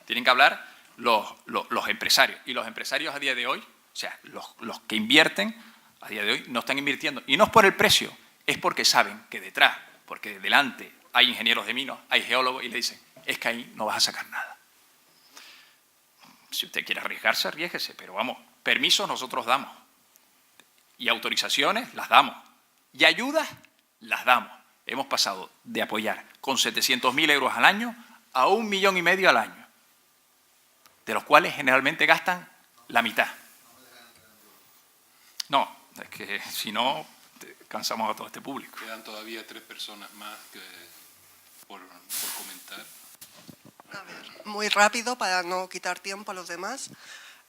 Tienen que hablar los empresarios. Y los empresarios a día de hoy, o sea, los que invierten, a día de hoy no están invirtiendo. Y no es por el precio, es porque saben que detrás, porque delante hay ingenieros de minas, hay geólogos y le dicen, es que ahí no vas a sacar nada. Si usted quiere arriesgarse, arriésguese, pero vamos, permisos nosotros damos. Y autorizaciones las damos. Y ayudas las damos. Hemos pasado de apoyar con 700.000 euros al año a 1,5 millones al año, de los cuales generalmente gastan la mitad. No, es que si no, cansamos a todo este público. Quedan todavía 3 personas más por comentar. A ver, muy rápido para no quitar tiempo a los demás.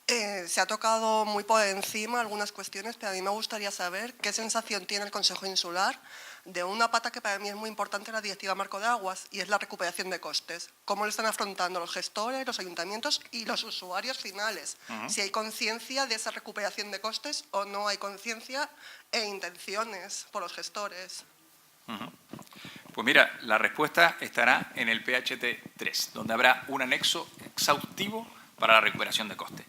Se ha tocado muy por encima algunas cuestiones, pero a mí me gustaría saber qué sensación tiene el Consejo Insular de una pata que para mí es muy importante en la Directiva Marco de Aguas, y es la recuperación de costes. ¿Cómo lo están afrontando los gestores, los ayuntamientos y los usuarios finales? Si hay conciencia de esa recuperación de costes o no hay conciencia e intenciones por los gestores. Pues mira, la respuesta estará en el PHT 3, donde habrá un anexo exhaustivo para la recuperación de costes.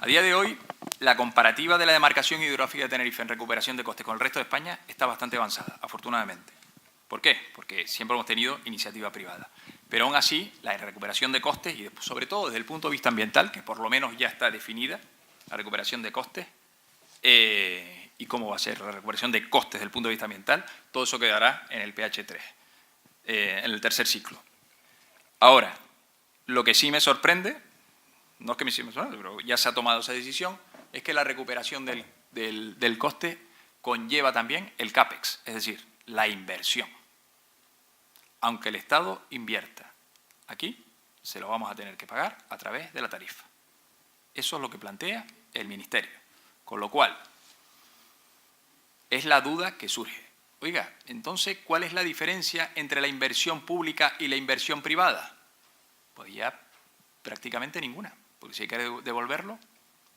A día de hoy, la comparativa de la demarcación hidrográfica de Tenerife en recuperación de costes con el resto de España está bastante avanzada, afortunadamente. ¿Por qué? Porque siempre hemos tenido iniciativa privada. Pero aún así, la recuperación de costes, y sobre todo desde el punto de vista ambiental, que por lo menos ya está definida, la recuperación de costes, y cómo va a ser la recuperación de costes desde el punto de vista ambiental, todo eso quedará en el PH3, en el tercer ciclo. Ahora, lo que sí me sorprende, no es que me sorprenda, pero ya se ha tomado esa decisión, es que la recuperación del coste conlleva también el CAPEX, es decir, la inversión. Aunque el Estado invierta aquí, se lo vamos a tener que pagar a través de la tarifa. Eso es lo que plantea el Ministerio. Con lo cual, es la duda que surge. Oiga, entonces, ¿cuál es la diferencia entre la inversión pública y la inversión privada? Pues ya prácticamente ninguna, porque si hay que devolverlo,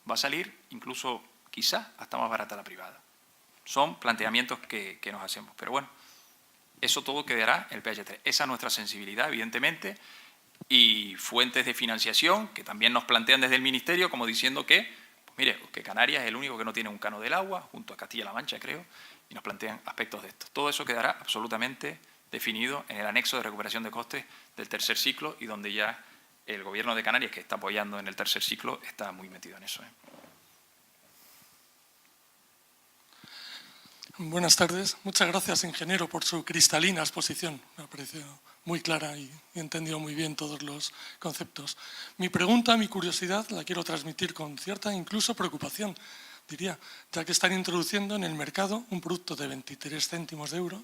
va a salir incluso, quizá, hasta más barata la privada. Son planteamientos que nos hacemos. Pero bueno, eso todo quedará en el PH3. Esa es nuestra sensibilidad, evidentemente, y fuentes de financiación que también nos plantean desde el Ministerio, como diciendo que, pues mire, que Canarias es el único que no tiene un canon del agua, junto a Castilla-La Mancha, creo, y nos plantean aspectos de esto. Todo eso quedará absolutamente definido en el anexo de recuperación de costes del tercer ciclo, y donde ya el Gobierno de Canarias, que está apoyando en el tercer ciclo, está muy metido en eso. Buenas tardes. Muchas gracias, ingeniero, por su cristalina exposición. Me ha parecido muy clara y he entendido muy bien todos los conceptos. Mi pregunta, mi curiosidad, la quiero transmitir con cierta incluso preocupación, diría, ya que están introduciendo en el mercado un producto de 23 céntimos de euro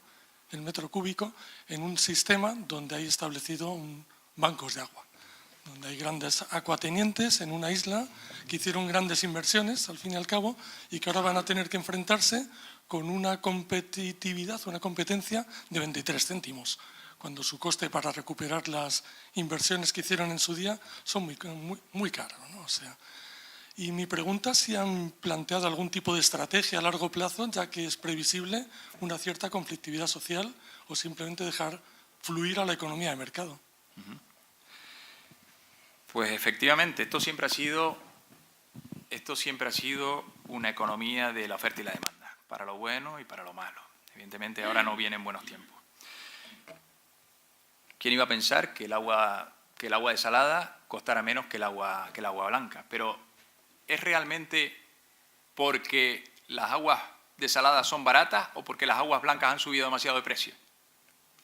el metro cúbico en un sistema donde hay establecido bancos de agua, donde hay grandes acuatenientes en una isla que hicieron grandes inversiones, al fin y al cabo, y que ahora van a tener que enfrentarse con una competitividad, una competencia de 23 céntimos, cuando su coste para recuperar las inversiones que hicieron en su día son muy caros, ¿no? O sea, y mi pregunta es si han planteado algún tipo de estrategia a largo plazo, ya que es previsible una cierta conflictividad social, o simplemente dejar fluir a la economía de mercado. Pues efectivamente, esto siempre ha sido una economía de la oferta y la demanda, para lo bueno y para lo malo. Evidentemente ahora no vienen buenos tiempos. ¿Quién iba a pensar que el agua desalada costara menos que el agua blanca? Pero ¿es realmente porque las aguas desaladas son baratas o porque las aguas blancas han subido demasiado de precio?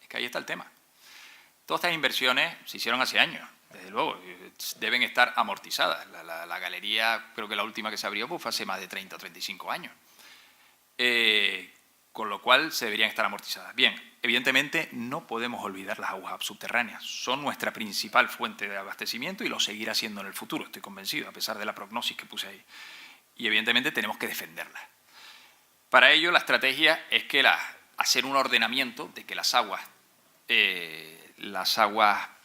Es que ahí está el tema. Todas estas inversiones se hicieron hace años, desde luego, deben estar amortizadas. La galería, creo que la última que se abrió pues, fue hace más de 30 o 35 años. Con lo cual se deberían estar amortizadas. Bien, evidentemente no podemos olvidar las aguas subterráneas. Son nuestra principal fuente de abastecimiento y lo seguirá siendo en el futuro, estoy convencido, a pesar de la prognosis que puse ahí. Y evidentemente tenemos que defenderlas. Para ello la estrategia es que hacer un ordenamiento de que las aguas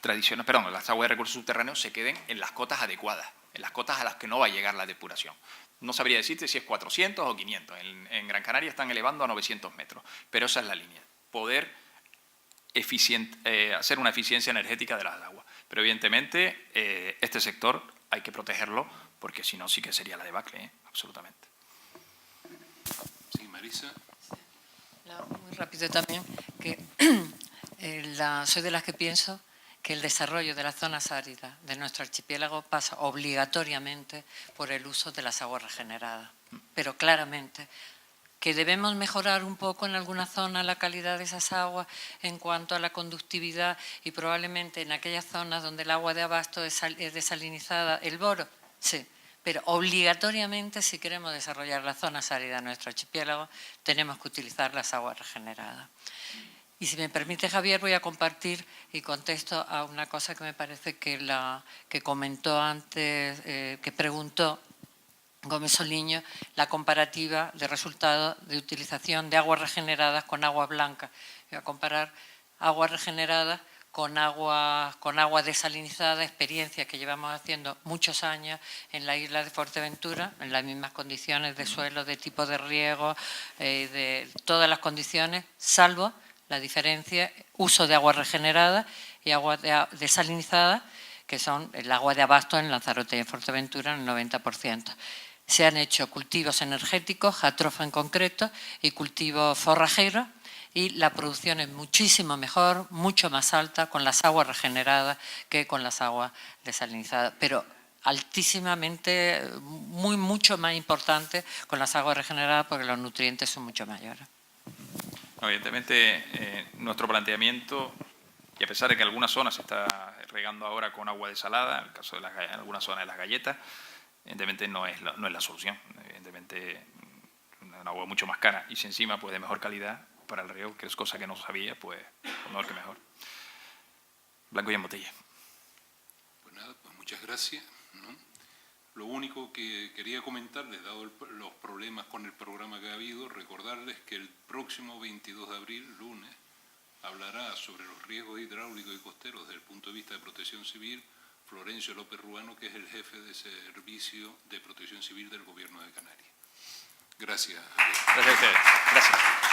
tradicionales, las aguas de recursos subterráneos se queden en las cotas adecuadas, en las cotas a las que no va a llegar la depuración. No sabría decirte si es 400 o 500. En Gran Canaria están elevando a 900 metros, pero esa es la línea. Poder hacer una eficiencia energética de las aguas. Pero evidentemente este sector hay que protegerlo porque si no sí que sería la debacle, absolutamente. Sí, Marisa. Muy rápido también, que soy de las que pienso que el desarrollo de las zonas áridas de nuestro archipiélago pasa obligatoriamente por el uso de las aguas regeneradas. Pero claramente que debemos mejorar un poco en alguna zona la calidad de esas aguas en cuanto a la conductividad y probablemente en aquellas zonas donde el agua de abasto es desalinizada, el boro, sí. Pero obligatoriamente, si queremos desarrollar las zonas áridas de nuestro archipiélago, tenemos que utilizar las aguas regeneradas. Y si me permite, Javier, voy a compartir y contesto a una cosa que me parece que comentó antes, que preguntó Gómez Soliño la comparativa de resultados de utilización de aguas regeneradas con aguas blancas. Voy a comparar aguas regeneradas con agua desalinizada, experiencia que llevamos haciendo muchos años en la isla de Fuerteventura, en las mismas condiciones de suelo, de tipo de riego, de todas las condiciones, salvo la diferencia, uso de agua regenerada y agua desalinizada, que son el agua de abasto en Lanzarote y en Fuerteventura en el 90%. Se han hecho cultivos energéticos, jatropha en concreto, y cultivos forrajeros, y la producción es muchísimo mejor, mucho más alta con las aguas regeneradas que con las aguas desalinizadas, pero altísimamente, mucho más importante con las aguas regeneradas porque los nutrientes son mucho mayores. Evidentemente, nuestro planteamiento, y a pesar de que en algunas zonas se está regando ahora con agua desalada, en el caso de algunas zonas de las galletas, evidentemente no es la solución. Evidentemente, un agua mucho más cara y si encima pues de mejor calidad para el riego, que es cosa que no sabía, pues mejor que mejor. Blanco y en botella. Pues nada, pues muchas gracias, ¿no? Lo único que quería comentarles, dado los problemas con el programa que ha habido, recordarles que el próximo 22 de abril, lunes, hablará sobre los riesgos hidráulicos y costeros desde el punto de vista de protección civil Florencio López Ruano, que es el jefe de Servicio de Protección Civil del Gobierno de Canarias. Gracias. Gracias a ustedes. Gracias.